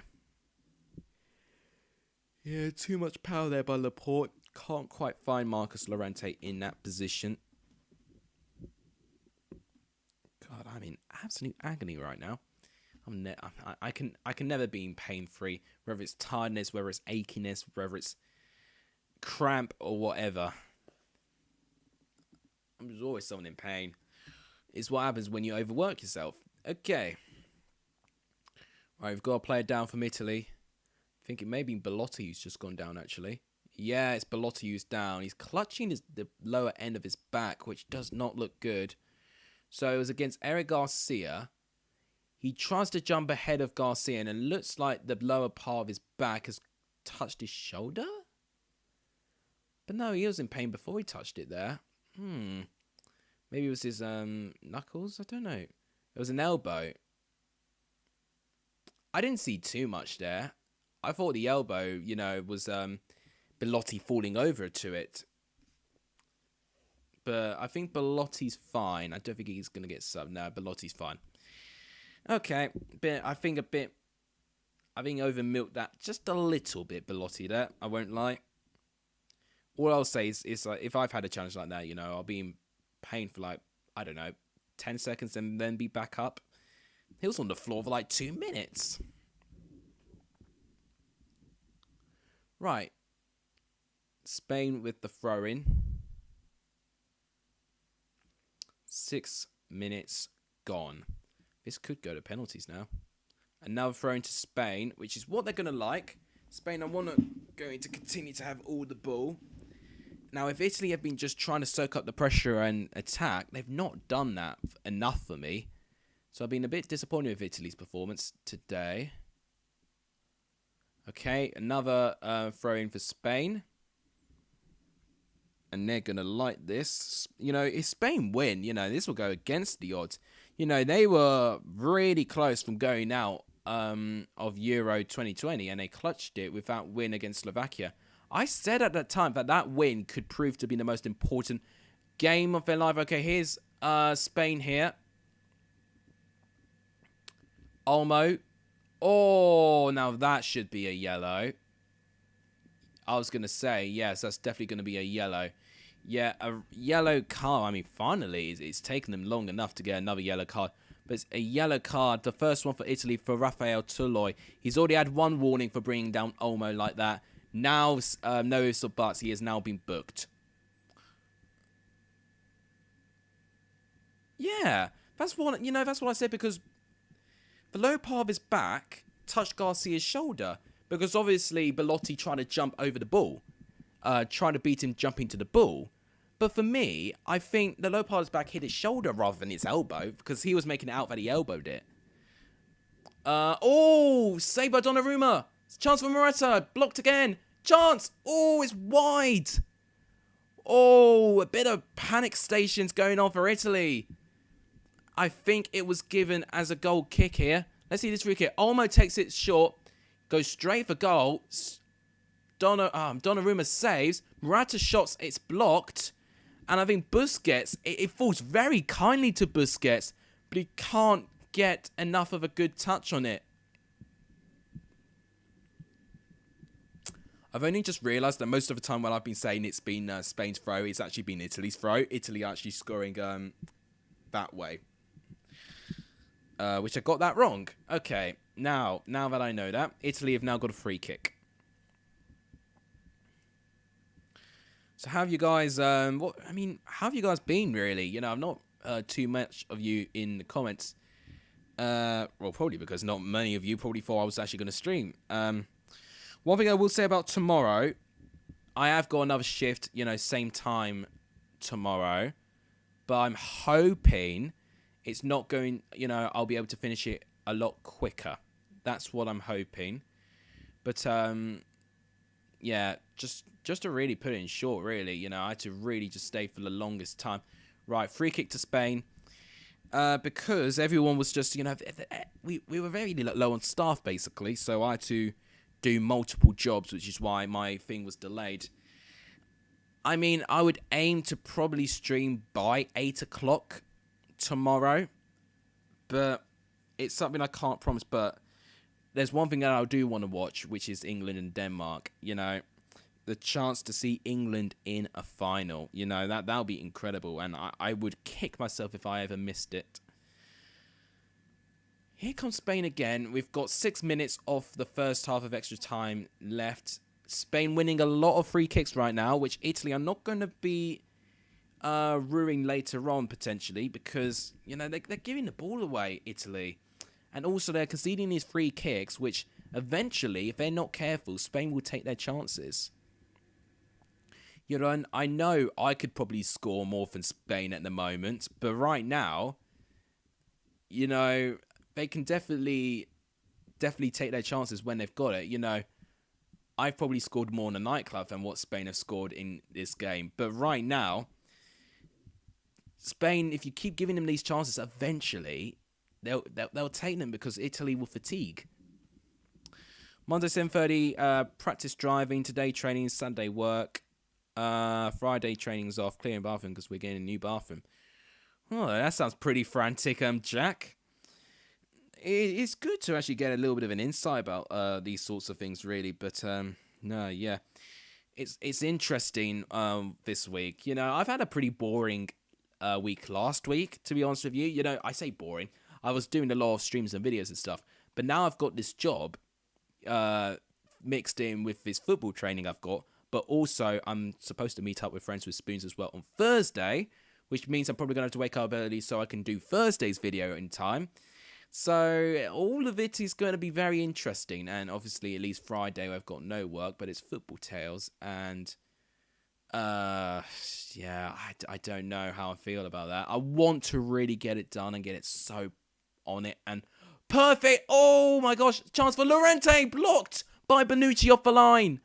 Yeah, too much power there by Laporte. Can't quite find Marcus Llorente in that position. God, I'm in absolute agony right now. I can never be in pain-free, whether it's tiredness, whether it's achiness, whether it's cramp or whatever. I'm just always someone in pain. It's what happens when you overwork yourself. Okay. Right, we've got a player down from Italy. think it may be Belotti who's just gone down, actually. Yeah, it's Belotti who's down. He's clutching the lower end of his back, which does not look good. So it was against Eric Garcia. He tries to jump ahead of Garcia, and it looks like the lower part of his back has touched his shoulder? But no, he was in pain before he touched it there. Maybe it was his knuckles? I don't know. It was an elbow. I didn't see too much there. I thought the elbow, you know, was Belotti falling over to it. But I think Belotti's fine. I don't think he's going to get subbed. No, Belotti's fine. Okay, I think over milked that just a little bit, Belotti there. I won't lie. All I'll say is like, if I've had a challenge like that, you know, I'll be in pain for like, I don't know, 10 seconds and then be back up. He was on the floor for like 2 minutes. Right. Spain with the throw-in. 6 minutes gone. This could go to penalties now. Another throw into Spain, which is what they're going to like. Spain are going to continue to have all the ball. Now, if Italy have been just trying to soak up the pressure and attack, they've not done that enough for me. So I've been a bit disappointed with Italy's performance today. Okay, another throw-in for Spain. And they're going to like this. You know, if Spain win, you know, this will go against the odds. You know, they were really close from going out of Euro 2020, and they clutched it with that win against Slovakia. I said at that time that that win could prove to be the most important game of their life. Okay, here's Spain here. Olmo. Oh, now that should be a yellow. I was going to say, yes, that's definitely going to be a yellow. Yeah, a yellow card. I mean, finally, it's taken them long enough to get another yellow card. But it's a yellow card, the first one for Italy for Rafael Toloi. He's already had one warning for bringing down Olmo like that. Now, no ifs or buts, he has now been booked. Yeah, that's what I said, because the lower part of his back touched Garcia's shoulder. Because obviously Belotti tried to jump over the ball. Trying to beat him jumping to the ball. But for me, I think the low part of his back hit his shoulder rather than his elbow. Because he was making it out that he elbowed it. Oh, saved by Donnarumma. Chance for Morata. Blocked again. Chance. Oh, it's wide. Oh, a bit of panic stations going on for Italy. I think it was given as a goal kick here. Let's see this free kick. Olmo takes it short. Goes straight for goal. Donnarumma saves. Morata shots. It's blocked. And I think Busquets, it falls very kindly to Busquets. But he can't get enough of a good touch on it. I've only just realised that most of the time when I've been saying it's been Spain's throw, it's actually been Italy's throw. Italy actually scoring that way. Which I got that wrong. Okay. Now that I know that, Italy have now got a free kick. So how have you guys, how have you guys been, really? You know, I've not heard too much of you in the comments. Well, probably because not many of you probably thought I was actually going to stream. One thing I will say about tomorrow, I have got another shift, you know, same time tomorrow. But I'm hoping it's not going, you know, I'll be able to finish it a lot quicker. That's what I'm hoping. But, yeah, just to really put it in short, really, you know, I had to really just stay for the longest time. Right, free kick to Spain. Because everyone was just, you know, we were very low on staff, basically. So I had to do multiple jobs, which is why my thing was delayed. I mean, I would aim to probably stream by 8 o'clock tomorrow. But it's something I can't promise. But there's one thing that I do want to watch, which is England and Denmark. You know, the chance to see England in a final. You know, that'll be incredible. And I would kick myself if I ever missed it. Here comes Spain again. We've got 6 minutes of the first half of extra time left. Spain winning a lot of free kicks right now, which Italy are not going to be ruining later on, potentially. Because, you know, they're giving the ball away, Italy. And also they're conceding these free kicks, which eventually, if they're not careful, Spain will take their chances. You know, and I know I could probably score more than Spain at the moment, but right now, you know, they can definitely take their chances when they've got it. You know, I've probably scored more in a nightclub than what Spain have scored in this game. But right now, Spain, if you keep giving them these chances, eventually they'll take them because Italy will fatigue. Monday 7:30, practice driving. Today training, Sunday work. Friday training's off. Clearing bathroom because we're getting a new bathroom. Oh, that sounds pretty frantic, Jack. It's good to actually get a little bit of an insight about these sorts of things, really. But no, yeah, it's interesting this week. You know, I've had a pretty boring week last week, to be honest with you. You know, I say boring. I was doing a lot of streams and videos and stuff, but now I've got this job mixed in with this football training I've got. But also, I'm supposed to meet up with Friends with Spoons as well on Thursday, which means I'm probably going to have to wake up early so I can do Thursday's video in time. So all of it is going to be very interesting. And obviously, at least Friday, I've got no work, but it's football tales. And yeah, I don't know how I feel about that. I want to really get it done and get it so on it. And perfect. Oh my gosh. Chance for Llorente. Blocked by Bonucci off the line.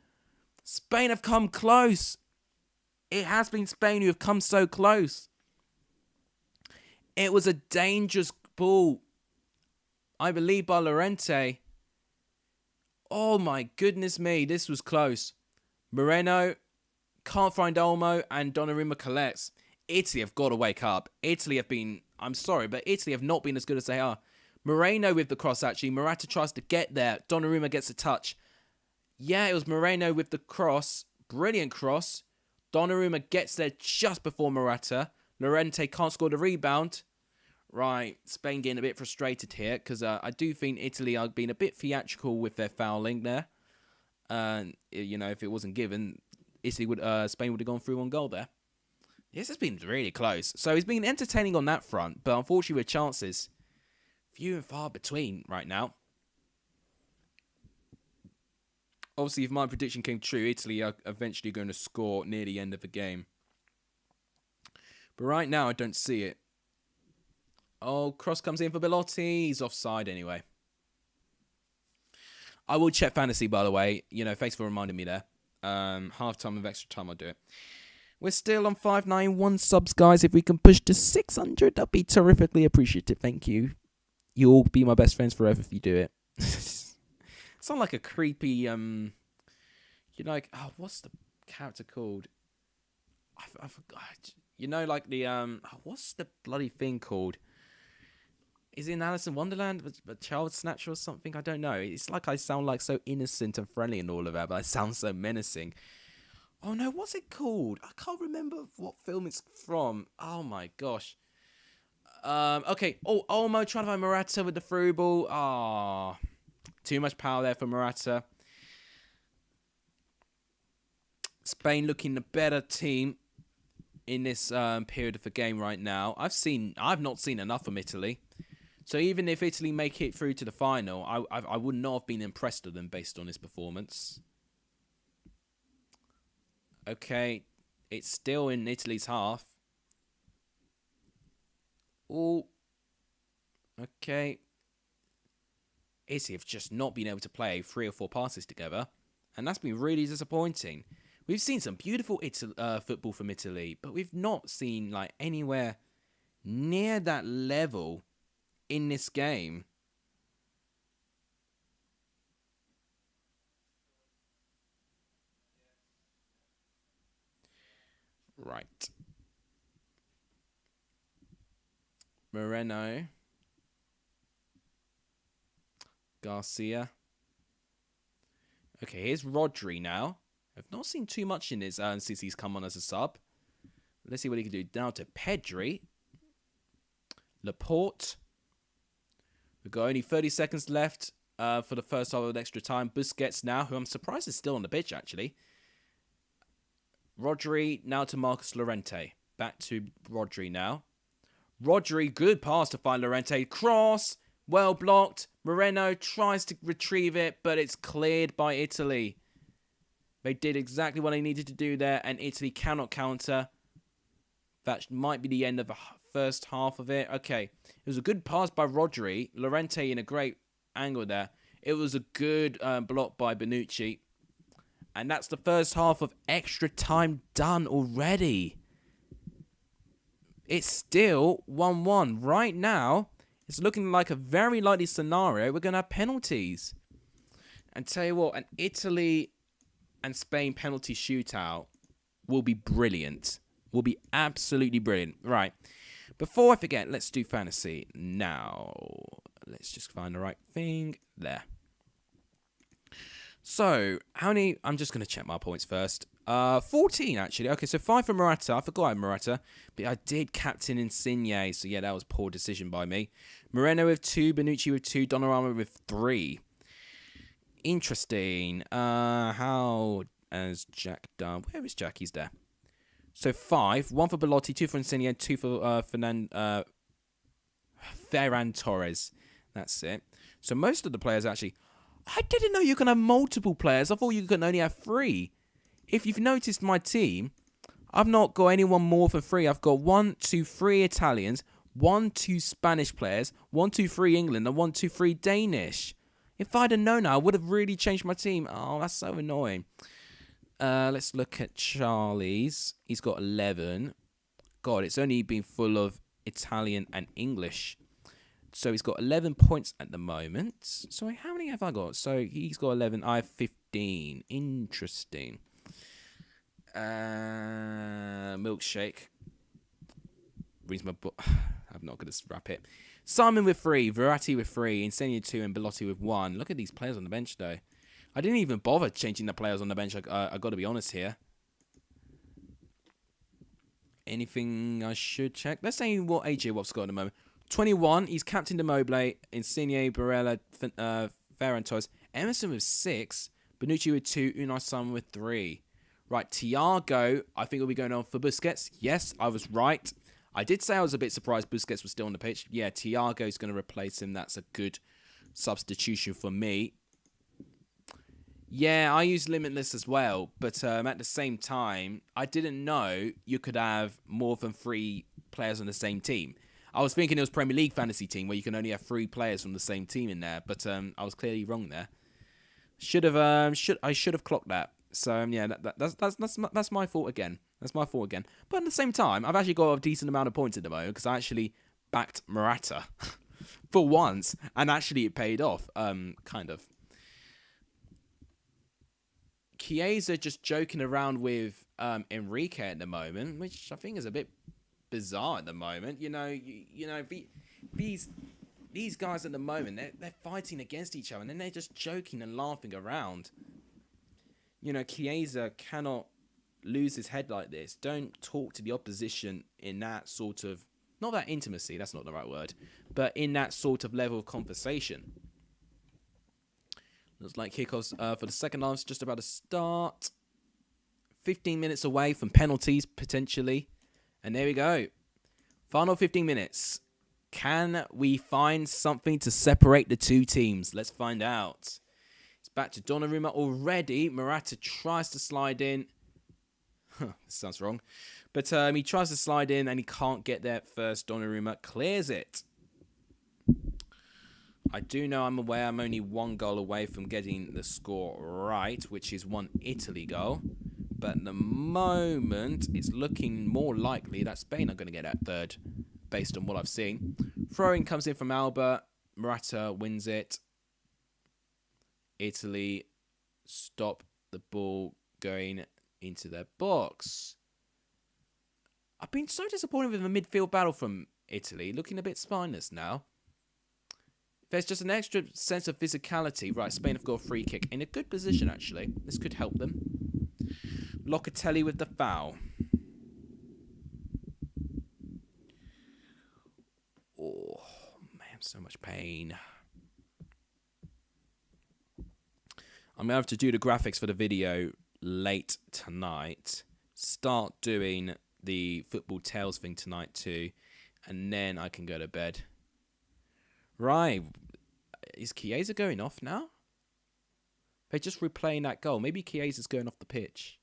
Spain have come close. It has been Spain who have come so close. It was a dangerous ball, I believe, by Llorente. Oh my goodness me, this was close. Moreno can't find Olmo, and Donnarumma collects. Italy have got to wake up. Italy have been, I'm sorry, but Italy have not been as good as they are. Moreno with the cross, actually. Morata tries to get there. Donnarumma gets a touch. Yeah, it was Moreno with the cross. Brilliant cross. Donnarumma gets there just before Morata. Llorente can't score the rebound. Right, Spain getting a bit frustrated here because I do think Italy are being a bit theatrical with their fouling there. You know, if it wasn't given, Spain would have gone through one goal there. This has been really close. So it's been entertaining on that front, but unfortunately with chances, few and far between right now. Obviously, if my prediction came true, Italy are eventually going to score near the end of the game. But right now, I don't see it. Oh, cross comes in for Belotti. He's offside anyway. I will check fantasy, by the way. You know, thanks for reminding me there. Half time of extra time, I'll do it. We're still on 591 subs, guys. If we can push to 600, that'd be terrifically appreciative. Thank you. You'll be my best friends forever if you do it. Sound like a creepy, you know, like, oh, what's the character called? I forgot. You know, like the, what's the bloody thing called? Is it in Alice in Wonderland? A child snatcher or something? I don't know. It's like I sound like so innocent and friendly and all of that, but I sound so menacing. Oh no, what's it called? I can't remember what film it's from. Oh my gosh. Okay. Oh, Olmo trying to find Morata with the through ball. Ah. Too much power there for Morata. Spain looking the better team in this period of the game right now. I've not seen enough from Italy. So even if Italy make it through to the final, I would not have been impressed with them based on this performance. Okay, it's still in Italy's half. Oh, okay. Italy have just not been able to play 3 or 4 passes together, and that's been really disappointing. We've seen some beautiful football from Italy, but we've not seen like anywhere near that level in this game. Right. Moreno. Garcia. Okay, here's Rodri now. I've not seen too much in his since he's come on as a sub. Let's see what he can do. Now to Pedri. Laporte. We've got only 30 seconds left for the first half of extra time. Busquets now, who I'm surprised is still on the pitch, actually. Rodri now to Marcus Llorente. Back to Rodri now. Rodri, good pass to find Llorente. Cross. Well blocked. Moreno tries to retrieve it, but it's cleared by Italy. They did exactly what they needed to do there, and Italy cannot counter. That might be the end of the first half of it. Okay, it was a good pass by Rodri. Llorente in a great angle there. It was a good block by Bonucci. And that's the first half of extra time done already. It's still 1-1. Right now, it's looking like a very likely scenario. We're going to have penalties. And tell you what, an Italy and Spain penalty shootout will be brilliant. Will be absolutely brilliant. Right. Before I forget, let's do fantasy now. Let's just find the right thing. There. So, how many... I'm just going to check my points first. 14, actually. Okay, so 5 for Morata. I forgot I had Morata. But I did captain Insigne. So, yeah, that was a poor decision by me. Moreno with 2. Bonucci with 2. Donnarumma with 3. Interesting. How has Jack done? Where is Jack? He's there. So, 5. 1 for Belotti, 2 for Insigne, 2 for Ferran Torres. That's it. So, most of the players actually... I didn't know you can have multiple players. I thought you could only have 3. If you've noticed my team, I've not got anyone more than 3. I've got 1, 2, 3 Italians, 1, 2 Spanish players, 1, 2, 3 England, and 1, 2, 3 Danish. If I'd have known that, I would have really changed my team. Oh, that's so annoying. Let's look at Charlie's. He's got 11. God, it's only been full of Italian and English. So he's got 11 points at the moment. So how many have I got? So he's got 11. I have 15. Interesting. Milkshake. Reads my book. I'm not going to wrap it. Simon with 3. Verratti with 3. Insigne 2. And Belotti with 1. Look at these players on the bench, though. I didn't even bother changing the players on the bench. I got to be honest here. Anything I should check? Let's say what AJ Watt's got at the moment. 21, he's captain Immobile, Insigne, Barella, Ferran Torres. Emerson with 6, Bonucci with 2, Unai Simon with 3. Right, Thiago, I think will be going on for Busquets. Yes, I was right. I did say I was a bit surprised Busquets was still on the pitch. Yeah, Thiago's going to replace him. That's a good substitution for me. Yeah, I use Limitless as well, but at the same time, I didn't know you could have more than 3 players on the same team. I was thinking it was Premier League fantasy team where you can only have 3 players from the same team in there, but I was clearly wrong there. I should have clocked that. So yeah, that's my fault again. That's my fault again. But at the same time, I've actually got a decent amount of points at the moment because I actually backed Morata for once, and actually it paid off. Kind of. Chiesa just joking around with Enrique at the moment, which I think is a bit bizarre at the moment. These guys at the moment, they're fighting against each other, and then they're just joking and laughing around. Chiesa cannot lose his head like this. Don't talk to the opposition in that sort of, not that intimacy, that's not the right word, but in that sort of level of conversation. Looks like kickoffs for the second half is just about to start. 15 minutes away from penalties, potentially. And there we go. Final 15 minutes. Can we find something to separate the two teams? Let's find out. It's back to Donnarumma already. Morata tries to slide in. This sounds wrong. But he tries to slide in and he can't get there first. Donnarumma clears it. I do know I'm aware I'm only 1 goal away from getting the score right, which is 1 Italy goal. But at the moment, it's looking more likely that Spain are going to get that third, based on what I've seen. Throwing comes in from Alba. Morata wins it. Italy stop the ball going into their box. I've been so disappointed with the midfield battle from Italy, looking a bit spineless now. There's just an extra sense of physicality. Right, Spain have got a free kick in a good position, actually. This could help them. Locatelli with the foul. Oh, man, so much pain. I'm going to have to do the graphics for the video late tonight. Start doing the football tales thing tonight too. And then I can go to bed. Right. Is Chiesa going off now? They're just replaying that goal. Maybe Chiesa's going off the pitch.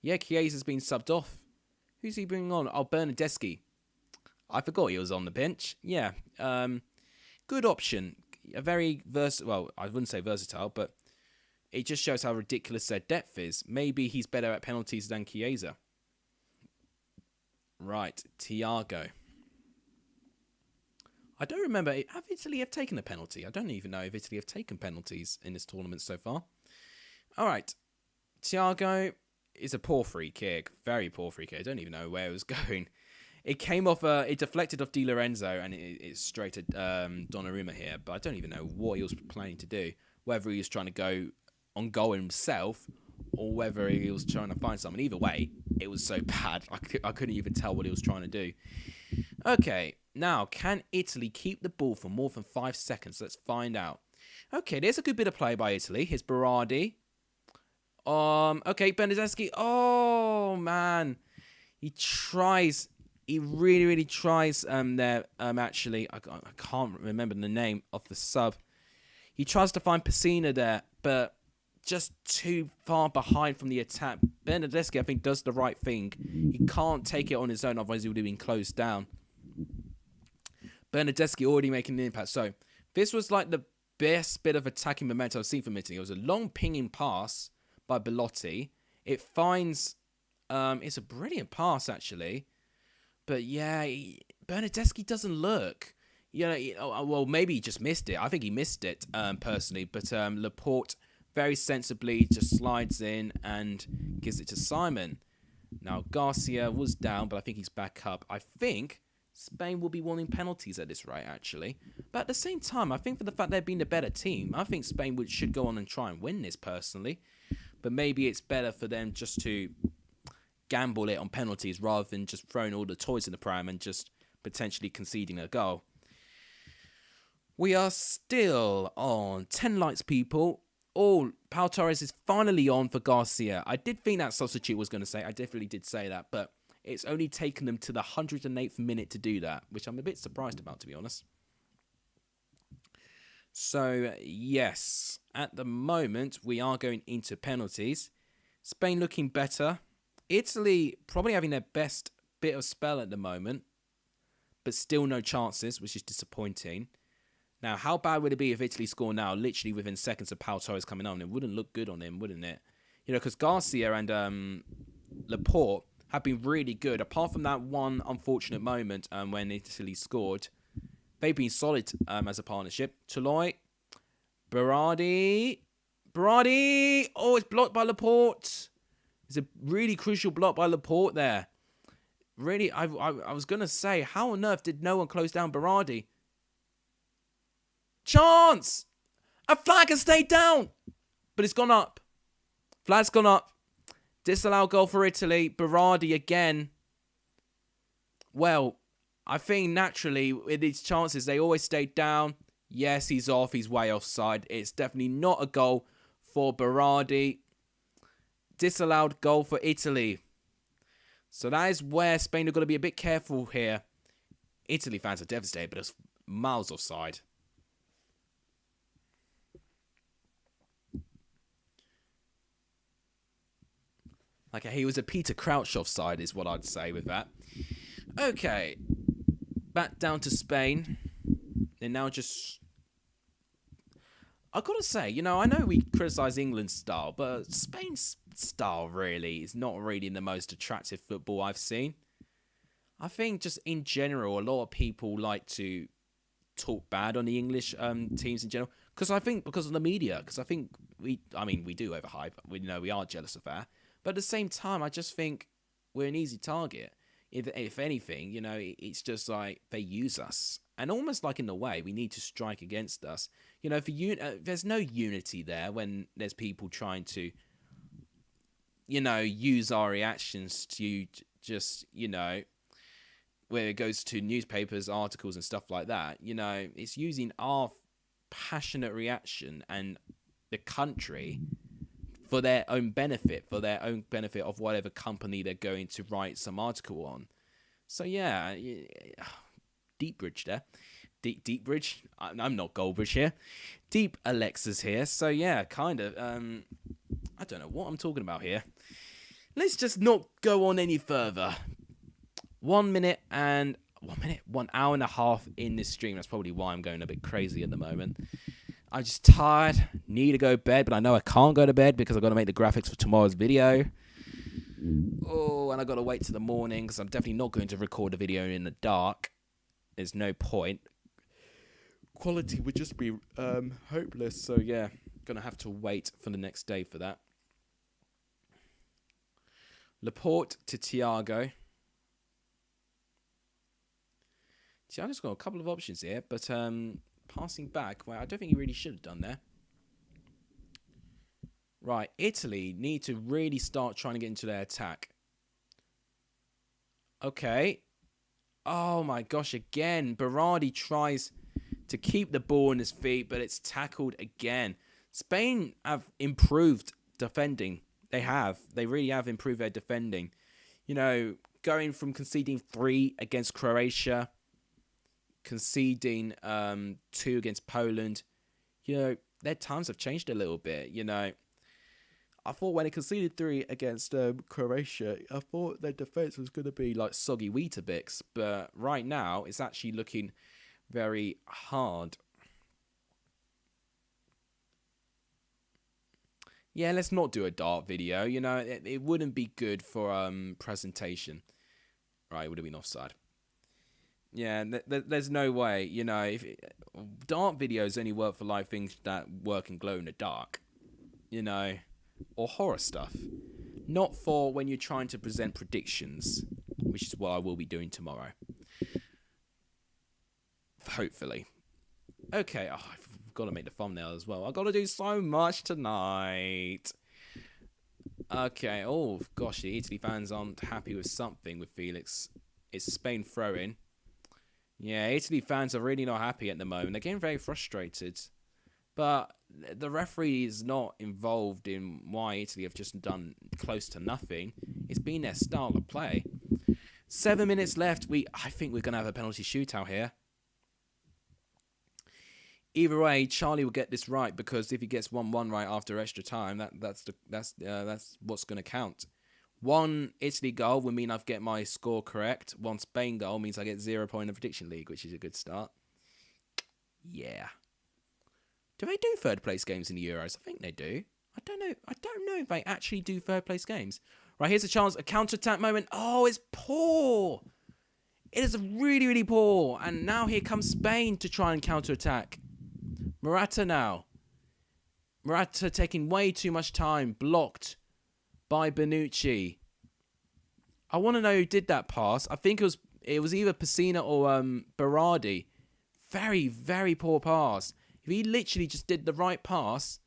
Yeah, Chiesa's been subbed off. Who's he bringing on? Oh, Bernardeschi. I forgot he was on the bench. Yeah. Good option. A very well, I wouldn't say versatile, but it just shows how ridiculous their depth is. Maybe he's better at penalties than Chiesa. Right, Thiago. I don't remember. Have Italy have taken a penalty? I don't even know if Italy have taken penalties in this tournament so far. All right. Thiago is a poor free kick. Very poor free kick. I don't even know where it was going. It came off, it deflected off Di Lorenzo, and it's straight at Donnarumma here. But I don't even know what he was planning to do. Whether he was trying to go on goal himself, or whether he was trying to find someone. Either way, it was so bad. I couldn't even tell what he was trying to do. Okay, now, can Italy keep the ball for more than 5 seconds? Let's find out. Okay, there's a good bit of play by Italy. Here's Berardi. Okay, Bernardeschi. Oh, man. He tries. He really, really tries there. Actually, I can't remember the name of the sub. He tries to find Pessina there, but just too far behind from the attack. Bernardeschi, I think, does the right thing. He can't take it on his own, otherwise he would have been closed down. Bernardeschi already making an impact. So, this was like the best bit of attacking momentum I've seen from Italy. It was a long pinging pass by Belotti. It finds... it's a brilliant pass, actually. But, yeah, Bernardeschi doesn't look... well, maybe he just missed it. I think he missed it, personally. But Laporte very sensibly just slides in and gives it to Simon. Now, Garcia was down, but I think he's back up. I think Spain will be wanting penalties at this rate, actually. But at the same time, I think for the fact they've been the better team, I think Spain should go on and try and win this, personally. But maybe it's better for them just to gamble it on penalties rather than just throwing all the toys in the pram and just potentially conceding a goal. We are still on 10 lights, people. Pau Torres is finally on for Garcia. I did think that substitute was going to say. I definitely did say that. But it's only taken them to the 108th minute to do that, which I'm a bit surprised about, to be honest. So, yes. At the moment, we are going into penalties. Spain looking better. Italy probably having their best bit of spell at the moment. But still no chances, which is disappointing. Now, how bad would it be if Italy score now, literally within seconds of Pau Torres coming on? It wouldn't look good on him, wouldn't it? You know, because Garcia and Laporte have been really good. Apart from that one unfortunate moment when Italy scored, they've been solid as a partnership. Toloi, Berardi. Oh, it's blocked by Laporte. It's a really crucial block by Laporte there. Really, I was going to say, how on earth did no one close down Berardi? Chance! A flag has stayed down, but it's gone up. Flag's gone up. Disallowed goal for Italy. Berardi again. Well, I think naturally with these chances, they always stayed down. Yes, he's off. He's way offside. It's definitely not a goal for Berardi. Disallowed goal for Italy. So that is where Spain are going to be a bit careful here. Italy fans are devastated, but it's miles offside. Like, he was a Peter Crouch offside is what I'd say with that. Okay. Back down to Spain. They're now just... I've got to say, you know, I know we criticise England's style, but Spain's style really is not really the most attractive football I've seen. I think just in general, a lot of people like to talk bad on the English teams in general. Because of the media. Because I think we do overhype. We are jealous of that. But at the same time, I just think we're an easy target. If anything, you know, it's just like they use us. And almost like in a way, we need to strike against us. You know, there's no unity there when there's people trying to, you know, use our reactions to just, you know, where it goes to newspapers, articles and stuff like that. You know, it's using our passionate reaction and the country for their own benefit of whatever company they're going to write some article on. So, yeah, deep bridge there. Deep Bridge. I'm not Goldbridge here. Deep Alexa's here. So yeah, kind of. I don't know what I'm talking about here. Let's just not go on any further. 1 minute and 1 hour and a half in this stream. That's probably why I'm going a bit crazy at the moment. I'm just tired. Need to go to bed, but I know I can't go to bed because I've got to make the graphics for tomorrow's video. Oh, and I've got to wait till the morning because I'm definitely not going to record a video in the dark. There's no point. Quality would just be hopeless. So yeah, gonna have to wait for the next day for that. Laporte to Thiago. Thiago's got a couple of options here, but passing back, well, I don't think he really should have done there. Right, Italy need to really start trying to get into their attack. Okay. Oh my gosh, again. Berardi tries to keep the ball on his feet, but it's tackled again. Spain have improved defending. They have. They really have improved their defending. You know, going from conceding 3 against Croatia, conceding 2 against Poland, you know, their times have changed a little bit, you know. I thought when they conceded 3 against Croatia, I thought their defence was going to be like soggy Weetabix. But right now, it's actually looking very hard. Yeah, let's not do a dart video. You know, it wouldn't be good for presentation. Right, it would have been offside. Yeah, there's no way. You know, if dart videos only work for live things that work and glow in the dark. You know. Or horror stuff. Not for when you're trying to present predictions, which is what I will be doing tomorrow. Hopefully. Okay, oh, I've got to make the thumbnail as well. I've got to do so much tonight. Okay, oh gosh, the Italy fans aren't happy with something with Felix. It's Spain throwing. Yeah, Italy fans are really not happy at the moment. They're getting very frustrated. But the referee is not involved in why Italy have just done close to nothing. It's been their style of play. 7 minutes left. I think we're going to have a penalty shootout here. Either way, Charlie will get this right because if he gets 1-1 right after extra time, that's what's going to count. 1 Italy goal will mean I get my score correct. 1 Spain goal means I get 0 point in the prediction league, which is a good start. Yeah. Do they do third place games in the Euros? I think they do. I don't know. I don't know if they actually do third place games. Right, here's a chance. A counter-attack moment. Oh, it's poor. It is really, really poor. And now here comes Spain to try and counter-attack. Morata now. Morata taking way too much time. Blocked by Bonucci. I want to know who did that pass. I think it was either Pessina or Berardi. Very, very poor pass. If he literally just did the right pass,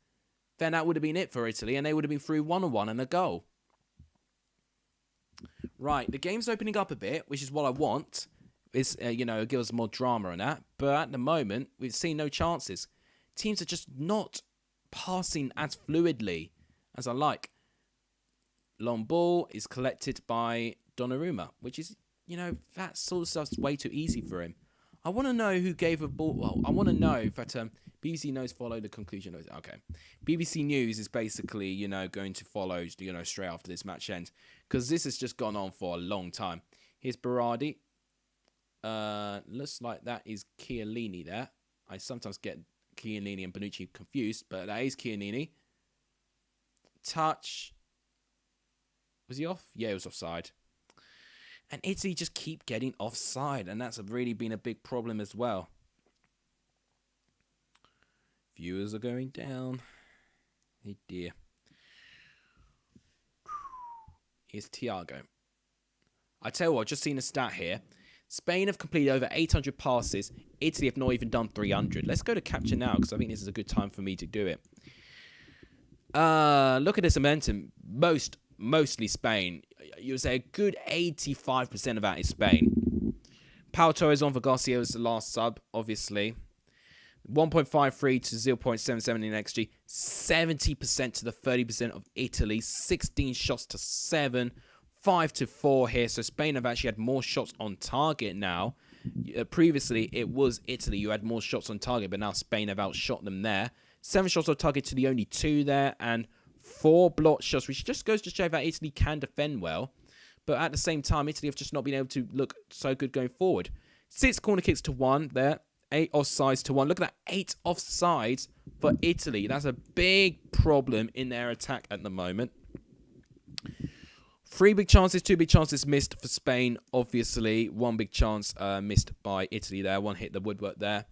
then that would have been it for Italy, and they would have been through 1-1 and a goal. Right, the game's opening up a bit, which is what I want. It's, you know, it gives us more drama and that. But at the moment, we've seen no chances. Teams are just not passing as fluidly as I like. Long ball is collected by Donnarumma, which is, you know, that sort of stuff's way too easy for him. I want to know who gave a ball. Well, I want to know that BBC News follow the conclusion. Okay. BBC News is basically, you know, going to follow, you know, straight after this match ends. Because this has just gone on for a long time. Here's Berardi. Looks like that is Chiellini there. I sometimes get Chiellini and Bonucci confused, but that is Chiellini. Touch. Was he off? Yeah, he was offside. And Italy just keep getting offside, and that's really been a big problem as well. Viewers are going down. Hey dear. Here's Thiago. I tell you what, just seen a stat here. Spain have completed over 800 passes. Italy have not even done 300. Let's go to capture now, because I think this is a good time for me to do it. Look at this momentum. Mostly Spain. You would say a good 85% of that is Spain. Pau Torres on for Garcia was the last sub, obviously. 1.53 to 0.77 in XG. 70% to the 30% of Italy. 16 shots to 7. 5 to 4 here. So Spain have actually had more shots on target now Previously, it was Italy who had more shots on target, but now Spain have outshot them there. 7 shots on target to the only 2 there, and 4 blocked shots, which just goes to show that Italy can defend well. But at the same time, Italy have just not been able to look so good going forward. 6 corner kicks to 1 there. 8 offsides to 1. Look at that, 8 offsides for Italy. That's a big problem in their attack at the moment. 3 big chances, 2 big chances missed for Spain, obviously. 1 big chance missed by Italy there. 1 hit the woodwork there.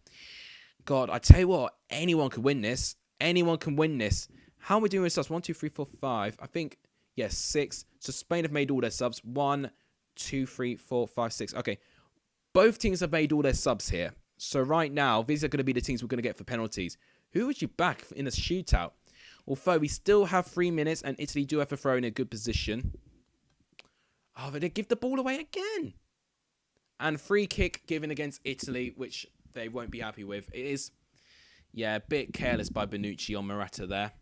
God, I tell you what, anyone could win this. Anyone can win this. How are we doing with subs? 1, 2, 3, 4, 5. I think, yes, 6. So Spain have made all their subs. 1, 2, 3, 4, 5, 6. Okay. Both teams have made all their subs here. So right now, these are going to be the teams we're going to get for penalties. Who would you back in a shootout? Although we still have 3 minutes and Italy do have to throw in a good position. Oh, but they give the ball away again. And free kick given against Italy, which they won't be happy with. It is, yeah, a bit careless by BENHD on Morata there.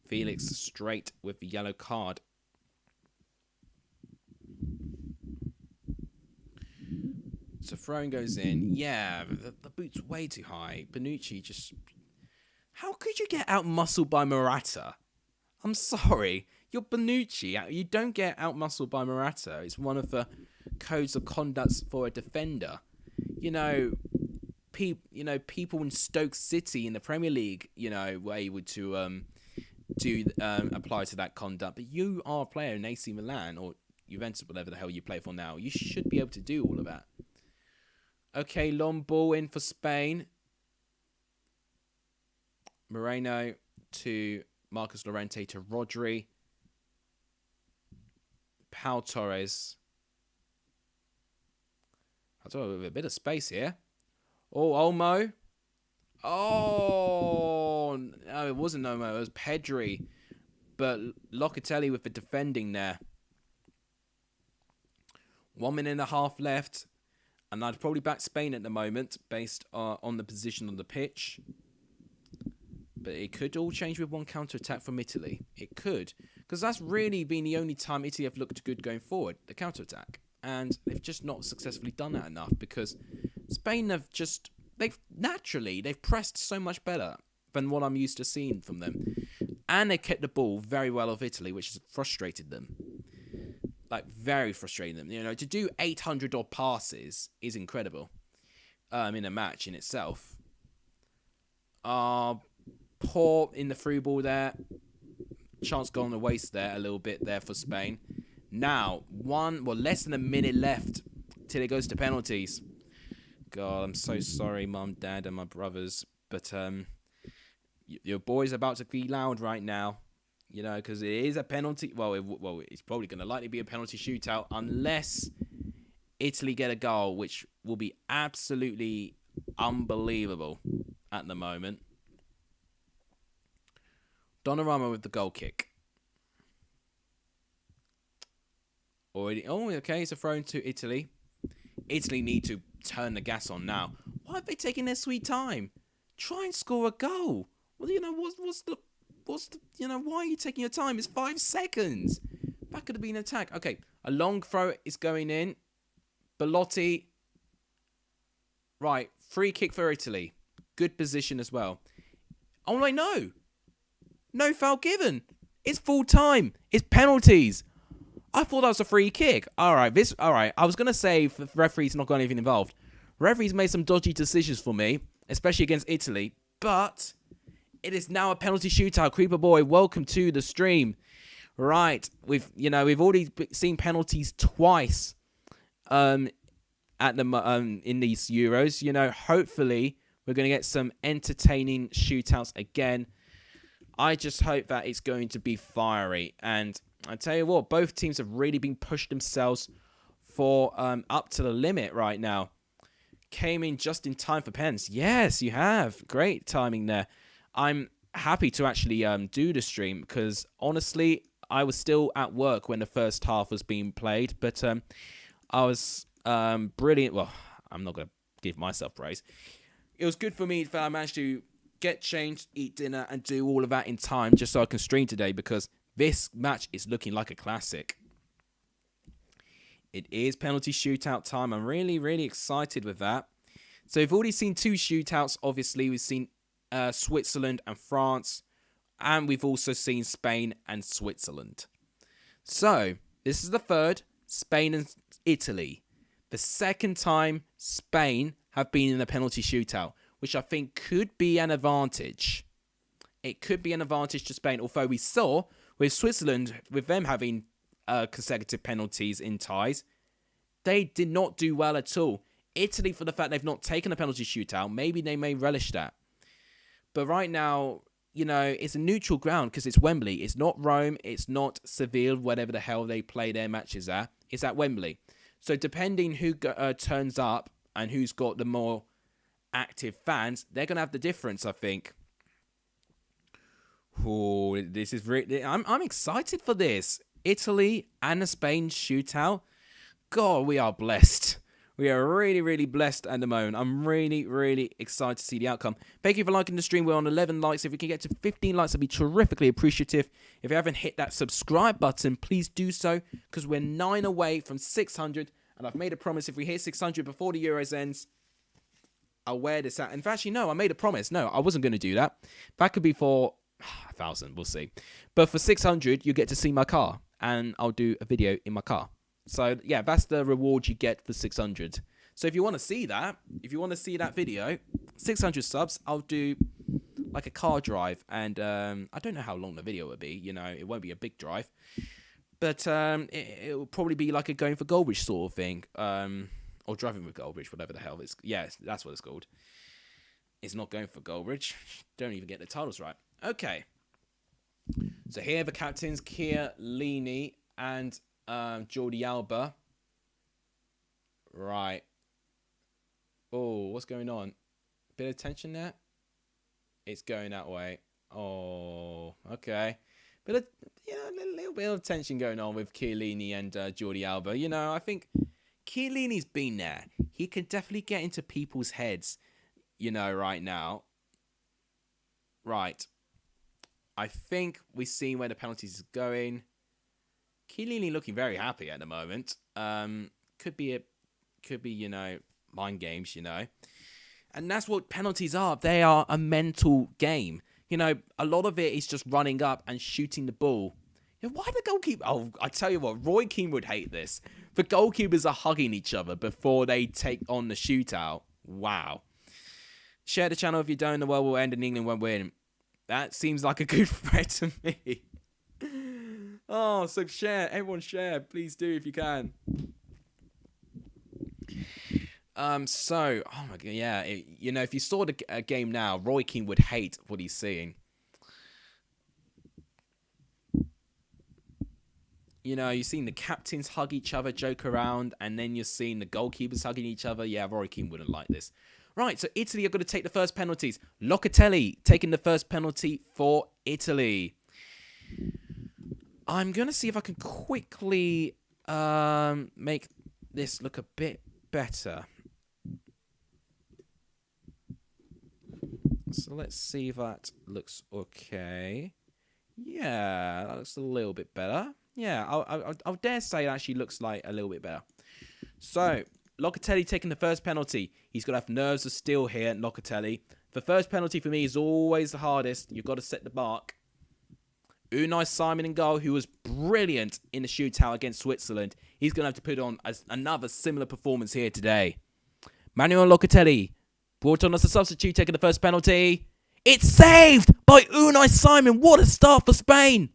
Felix straight with the yellow card. So throwing goes in. Yeah, the boot's way too high. BENHD just... How could you get out-muscled by Morata? I'm sorry. You're BENHD. You don't get out-muscled by Morata. It's one of the codes of conduct for a defender. People in Stoke City in the Premier League, were able to apply to that conduct. But you are a player in AC Milan or Juventus, whatever the hell you play for now. You should be able to do all of that. Okay, long ball in for Spain. Moreno to Marcus Llorente to Rodri. Pau Torres. I thought with a bit of space here. Oh, Olmo. Oh, no, it wasn't Olmo. It was Pedri. But Locatelli with the defending there. 1 minute and a half left. And I'd probably back Spain at the moment based on the position on the pitch. But it could all change with 1 counter-attack from Italy. It could. Because that's really been the only time Italy have looked good going forward, the counter-attack. And they've just not successfully done that enough because Spain have just... They've pressed so much better than what I'm used to seeing from them. And they kept the ball very well off Italy, which has frustrated them. Like, very frustrating them. To do 800 odd passes is incredible in a match in itself. Poor in the through ball there. Chance gone to waste there a little bit there for Spain. Now, less than a minute left till it goes to penalties. God, I'm so sorry, Mum, Dad, and my brothers. But your boy's about to be loud right now. Because it is a penalty. Well, it's probably going to likely be a penalty shootout unless Italy get a goal, which will be absolutely unbelievable at the moment. Donnarumma with the goal kick. Already. Oh, okay. It's a throw to Italy. Italy need to turn the gas on now. Why are they taking their sweet time? Try and score a goal. Well, why are you taking your time? It's 5 seconds. That could have been an attack. Okay, a long throw is going in. Belotti. Right, free kick for Italy. Good position as well. Oh, wait, no. No foul given. It's full time. It's penalties. I thought that was a free kick. All right. I was going to say the referee's not got anything involved. Referee's made some dodgy decisions for me, especially against Italy. But it is now a penalty shootout. Creeper Boy, welcome to the stream. Right. We've already seen penalties twice in these Euros. Hopefully we're going to get some entertaining shootouts again. I just hope that it's going to be fiery. And I tell you what, both teams have really been pushed themselves for up to the limit right now. Came in just in time for pens. Yes, you have. Great timing there. I'm happy to actually do the stream because honestly, I was still at work when the first half was being played. But I was brilliant. Well, I'm not going to give myself praise. It was good for me that I managed to get changed, eat dinner, and do all of that in time just so I can stream today because this match is looking like a classic. It is penalty shootout time. I'm really, really excited with that. So we've already seen 2 shootouts. Obviously, we've seen Switzerland and France. And we've also seen Spain and Switzerland. So, this is the third, Spain and Italy. The second time Spain have been in a penalty shootout, which I think could be an advantage. It could be an advantage to Spain, although we saw with Switzerland, with them having consecutive penalties in ties, they did not do well at all. Italy, for the fact they've not taken a penalty shootout, maybe they may relish that. But right now, you know, it's a neutral ground because it's Wembley. It's not Rome. It's not Seville, whatever the hell they play their matches at. It's at Wembley. So depending who turns up and who's got the more active fans, they're going to have the difference, I think. Oh, this is really... I'm excited for this. Italy and a Spain shootout. God, we are blessed. We are really, really blessed at the moment. I'm really, really excited to see the outcome. Thank you for liking the stream. We're on 11 likes. If we can get to 15 likes, I'd be terrifically appreciative. If you haven't hit that subscribe button, please do so, because we're 9 away from 600. And I've made a promise, if we hit 600 before the Euros ends, I'll wear this out. In fact, actually, no, I made a promise. No, I wasn't going to do that. That could be for 1,000. We'll see. But for 600, you get to see my car. And I'll do a video in my car. So, yeah, that's the reward you get for 600. So, if you want to see that, video, 600 subs, I'll do, like, a car drive. And I don't know how long the video will be. You know, it won't be a big drive. But it will probably be like a going for Goldbridge sort of thing. Or driving with Goldbridge, whatever the hell it's... Yeah, that's what it's called. It's not going for Goldbridge. Don't even get the titles right. Okay. So, here are the captains, Chiellini and... Jordi Alba. Right. Oh, what's going on? Bit of tension there? It's going that way. Oh, okay. But a little bit of tension going on with Chiellini and Jordi Alba. You know, I think Chiellini's been there. He can definitely get into people's heads, you know, right now. Right. I think we've seen where the penalties is going. Chiellini looking very happy at the moment. Could be, you know, mind games, you know. And that's what penalties are. They are a mental game. You know, a lot of it is just running up and shooting the ball. You know, why the goalkeeper... Oh, I tell you what, Roy Keane would hate this. The goalkeepers are hugging each other before they take on the shootout. Wow. Share the channel if you don't. The world will end and England won't win. That seems like a good threat to me. Oh, so share. Everyone share. Please do if you can. So, oh my God, yeah. You know, if you saw the game now, Roy Keane would hate what he's seeing. You know, you've seen the captains hug each other, joke around, and then you're seeing the goalkeepers hugging each other. Yeah, Roy Keane wouldn't like this. Right, so Italy are going to take the first penalties. Locatelli taking the first penalty for Italy. I'm going to see if I can quickly make this look a bit better. So let's see if that looks okay. Yeah, that looks a little bit better. Yeah, I'll dare say it actually looks like a little bit better. So, Locatelli taking the first penalty. He's got to have nerves of steel here, Locatelli. The first penalty for me is always the hardest. You've got to set the mark. Unai Simon in goal, who was brilliant in the shootout against Switzerland. He's going to have to put on another similar performance here today. Manuel Locatelli, brought on as a substitute, taking the first penalty. It's saved by Unai Simon. What a start for Spain.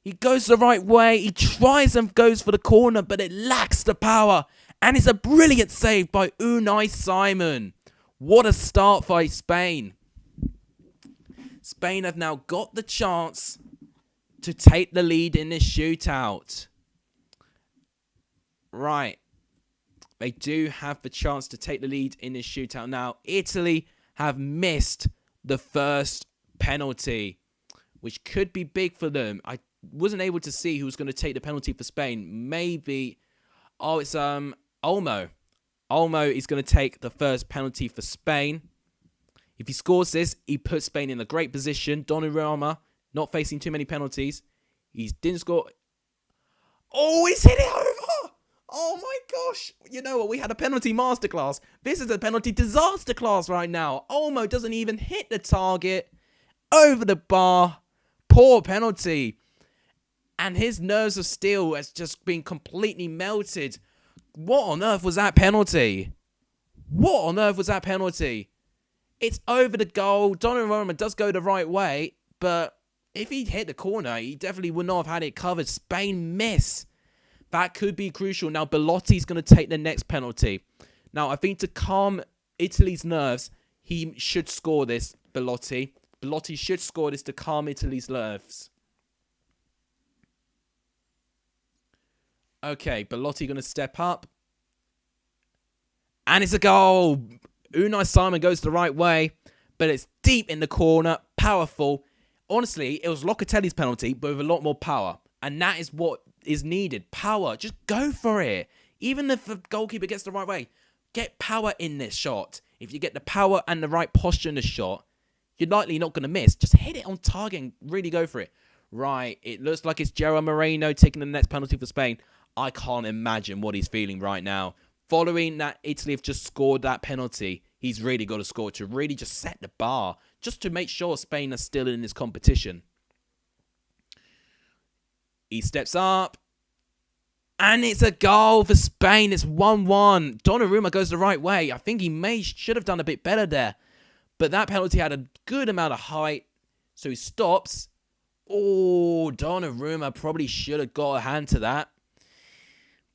He goes the right way. He tries and goes for the corner, but it lacks the power. And it's a brilliant save by Unai Simon. What a start by Spain. Spain have now got the chance to take the lead in this shootout. Right. They do have the chance to take the lead in this shootout. Now, Italy have missed the first penalty, which could be big for them. I wasn't able to see who was going to take the penalty for Spain. Maybe... Oh, it's Olmo. Olmo is going to take the first penalty for Spain. If he scores this, he puts Spain in a great position. Donnarumma not facing too many penalties. He didn't score. Oh, he's hit it over. Oh, gosh. You know what? We had a penalty masterclass. This is a penalty disaster class right now. Olmo doesn't even hit the target. Over the bar. Poor penalty. And his nerves of steel has just been completely melted. What on earth was that penalty? What on earth was that penalty? It's over the goal. Donnarumma does go the right way. But if he'd hit the corner, he definitely would not have had it covered. Spain miss. That could be crucial. Now, Belotti's going to take the next penalty. Now, I think to calm Italy's nerves, he should score this, Belotti. Belotti should score this to calm Italy's nerves. Okay, Belotti going to step up. And it's a goal. Unai Simon goes the right way, but it's deep in the corner, powerful. Honestly, it was Locatelli's penalty, but with a lot more power. And that is what is needed. Power. Just go for it. Even if the goalkeeper gets the right way, get power in this shot. If you get the power and the right posture in the shot, you're likely not going to miss. Just hit it on target and really go for it. Right, it looks like it's Gerard Moreno taking the next penalty for Spain. I can't imagine what he's feeling right now. Following that Italy have just scored that penalty, he's really got to score to really just set the bar, just to make sure Spain are still in this competition. He steps up. And it's a goal for Spain. It's 1-1. Donnarumma goes the right way. I think he should have done a bit better there. But that penalty had a good amount of height. So he stops. Oh, Donnarumma probably should have got a hand to that.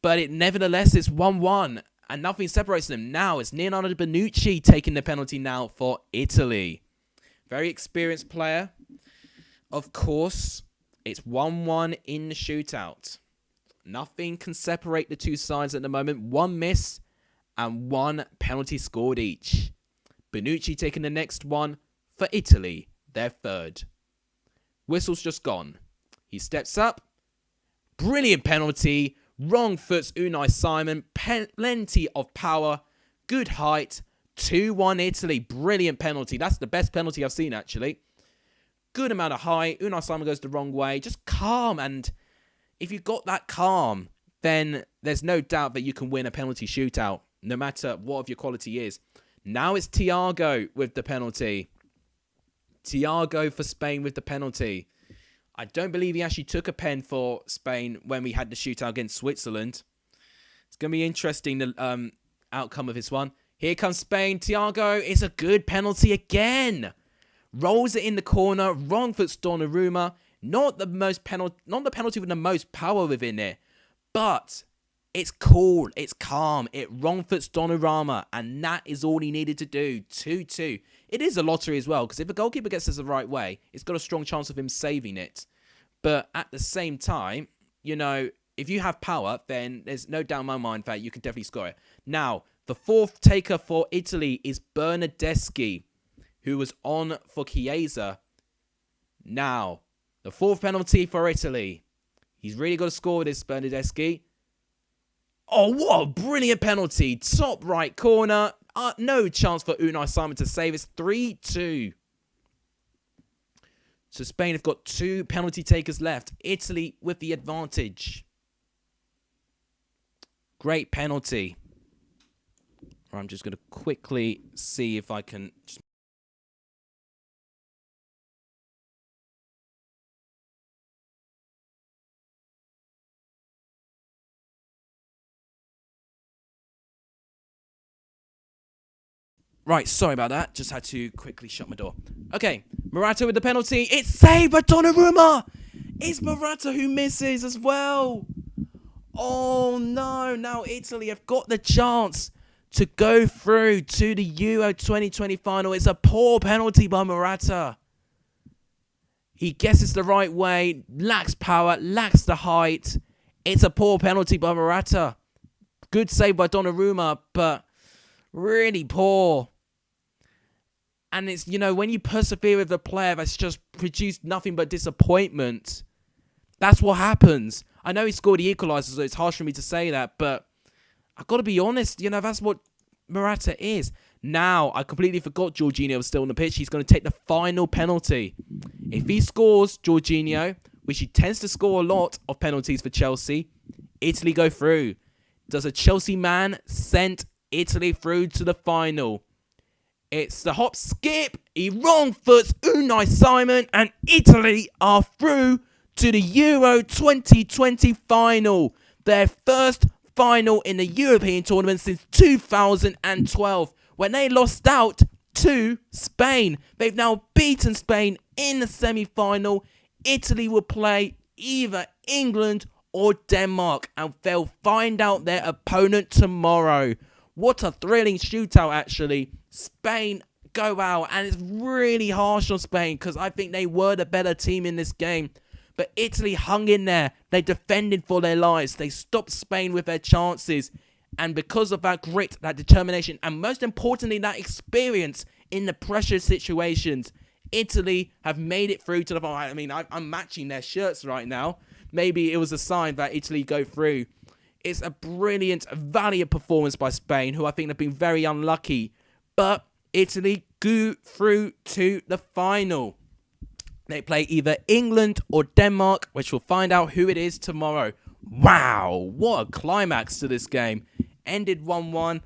But nevertheless, it's 1-1. And nothing separates them. Now it's Leonardo Bonucci taking the penalty now for Italy. Very experienced player. Of course, it's 1-1 in the shootout. Nothing can separate the two sides at the moment. One miss and one penalty scored each. Bonucci taking the next one for Italy, their third. Whistle's just gone. He steps up. Brilliant penalty. Wrong foot's Unai Simon. Plenty of power. Good height. 2-1 Italy. Brilliant penalty. That's the best penalty I've seen, actually. Good amount of height. Unai Simon goes the wrong way. Just calm. And if you've got that calm, then there's no doubt that you can win a penalty shootout, no matter what your quality is. Now it's Thiago with the penalty. Thiago for Spain with the penalty. I don't believe he actually took a pen for Spain when we had the shootout against Switzerland. It's going to be interesting, the outcome of this one. Here comes Spain. Thiago, it's a good penalty again. Rolls it in the corner. Wrong foot's Donnarumma. Not the penalty with the most power within it. But it's cool. It's calm. It wrong foots Donnarumma. And that is all he needed to do. 2-2. It is a lottery as well. Because if the goalkeeper gets this the right way, it's got a strong chance of him saving it. But at the same time, you know, if you have power, then there's no doubt in my mind that you can definitely score it. Now, the fourth taker for Italy is Bernardeschi, who was on for Chiesa. Now, the fourth penalty for Italy. He's really got to score this, Bernardeschi. Oh, what a brilliant penalty. Top right corner. No chance for Unai Simon to save. It's 3-2. So Spain have got 2 penalty takers left. Italy with the advantage. Great penalty. I'm just going to quickly see if I can just... Right, sorry about that. Just had to quickly shut my door. Okay, Morata with the penalty. It's saved by Donnarumma. It's Morata who misses as well. Oh no, now Italy have got the chance to go through to the Euro 2020 final. It's a poor penalty by Morata. He guesses the right way, lacks power, lacks the height. It's a poor penalty by Morata. Good save by Donnarumma, but really poor. And it's, you know, when you persevere with a player that's just produced nothing but disappointment, that's what happens. I know he scored the equaliser, so it's harsh for me to say that, but I've got to be honest, you know, that's what Morata is. Now, I completely forgot Jorginho was still on the pitch. He's going to take the final penalty. If he scores, Jorginho, which he tends to score a lot of penalties for Chelsea, Italy go through. does a Chelsea man send Italy through to the final? It's the hop skip. He wrong foots Unai Simon, and Italy are through to the Euro 2020 final. Their first final in the European tournament since 2012, when they lost out to Spain. They've now beaten Spain in the semi-final. Italy will play either England or Denmark, and they'll find out their opponent tomorrow. What a thrilling shootout, actually. Spain go out, and it's really harsh on Spain because I think they were the better team in this game. But Italy hung in there. They defended for their lives. They stopped Spain with their chances. And because of that grit, that determination, and most importantly, that experience in the pressure situations, Italy have made it through to the final. I mean, I'm matching their shirts right now. Maybe it was a sign that Italy go through. It's a brilliant, valiant performance by Spain, who I think have been very unlucky. But Italy go through to the final. They play either England or Denmark, which we'll find out who it is tomorrow. Wow, what a climax to this game. Ended 1-1.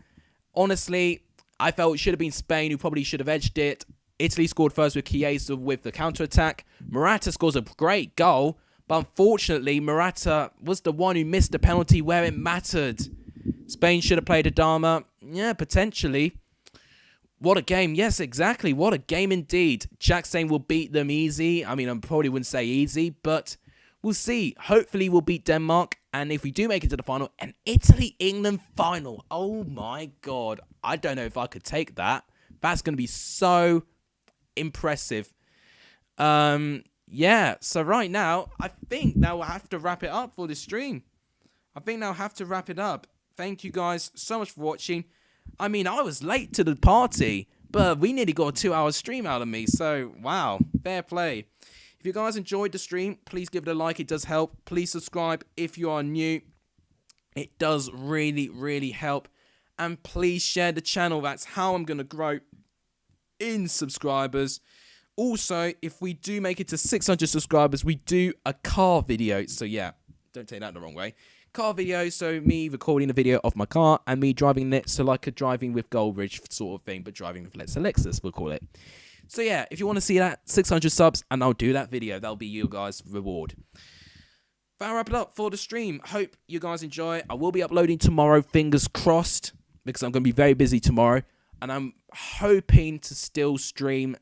Honestly, I felt it should have been Spain who probably should have edged it. Italy scored first with Chiesa with the counter-attack. Morata scores a great goal, but unfortunately, Morata was the one who missed the penalty where it mattered. Spain should have played Adama. Yeah, potentially. What a game. Yes, exactly. What a game indeed. Jack saying we'll beat them easy. I mean, I probably wouldn't say easy, but we'll see. Hopefully, we'll beat Denmark. And if we do make it to the final, an Italy-England final. Oh, my God. I don't know if I could take that. That's going to be so impressive. Yeah, so right now, I think now we'll have to wrap it up for this stream. Thank you guys so much for watching. I mean, I was late to the party, but we nearly got a 2-hour stream out of me. So, wow, fair play. If you guys enjoyed the stream, please give it a like. It does help. Please subscribe if you are new. It does really, really help. And please share the channel. That's how I'm going to grow in subscribers. Also, if we do make it to 600 subscribers, we do a car video. So, yeah, don't take that the wrong way. Car video, so me recording a video of my car and me driving it, so like a driving with Goldridge sort of thing, but driving with Let's Lexus, we'll call it. So yeah, if you want to see that, 600 subs, and I'll do that video. That'll be you guys' reward. That'll wrap it up for the stream. Hope you guys enjoy. I will be uploading tomorrow, fingers crossed, because I'm going to be very busy tomorrow, and I'm hoping to still stream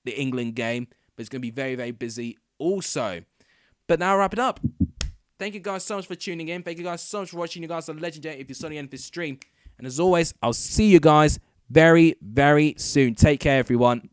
the England game, but it's going to be very, very busy also. But now I'll wrap it up. Thank you guys so much for tuning in. Thank you guys so much for watching. You guys are legendary if you're starting the end of this stream. And as always, I'll see you guys very, very soon. Take care, everyone.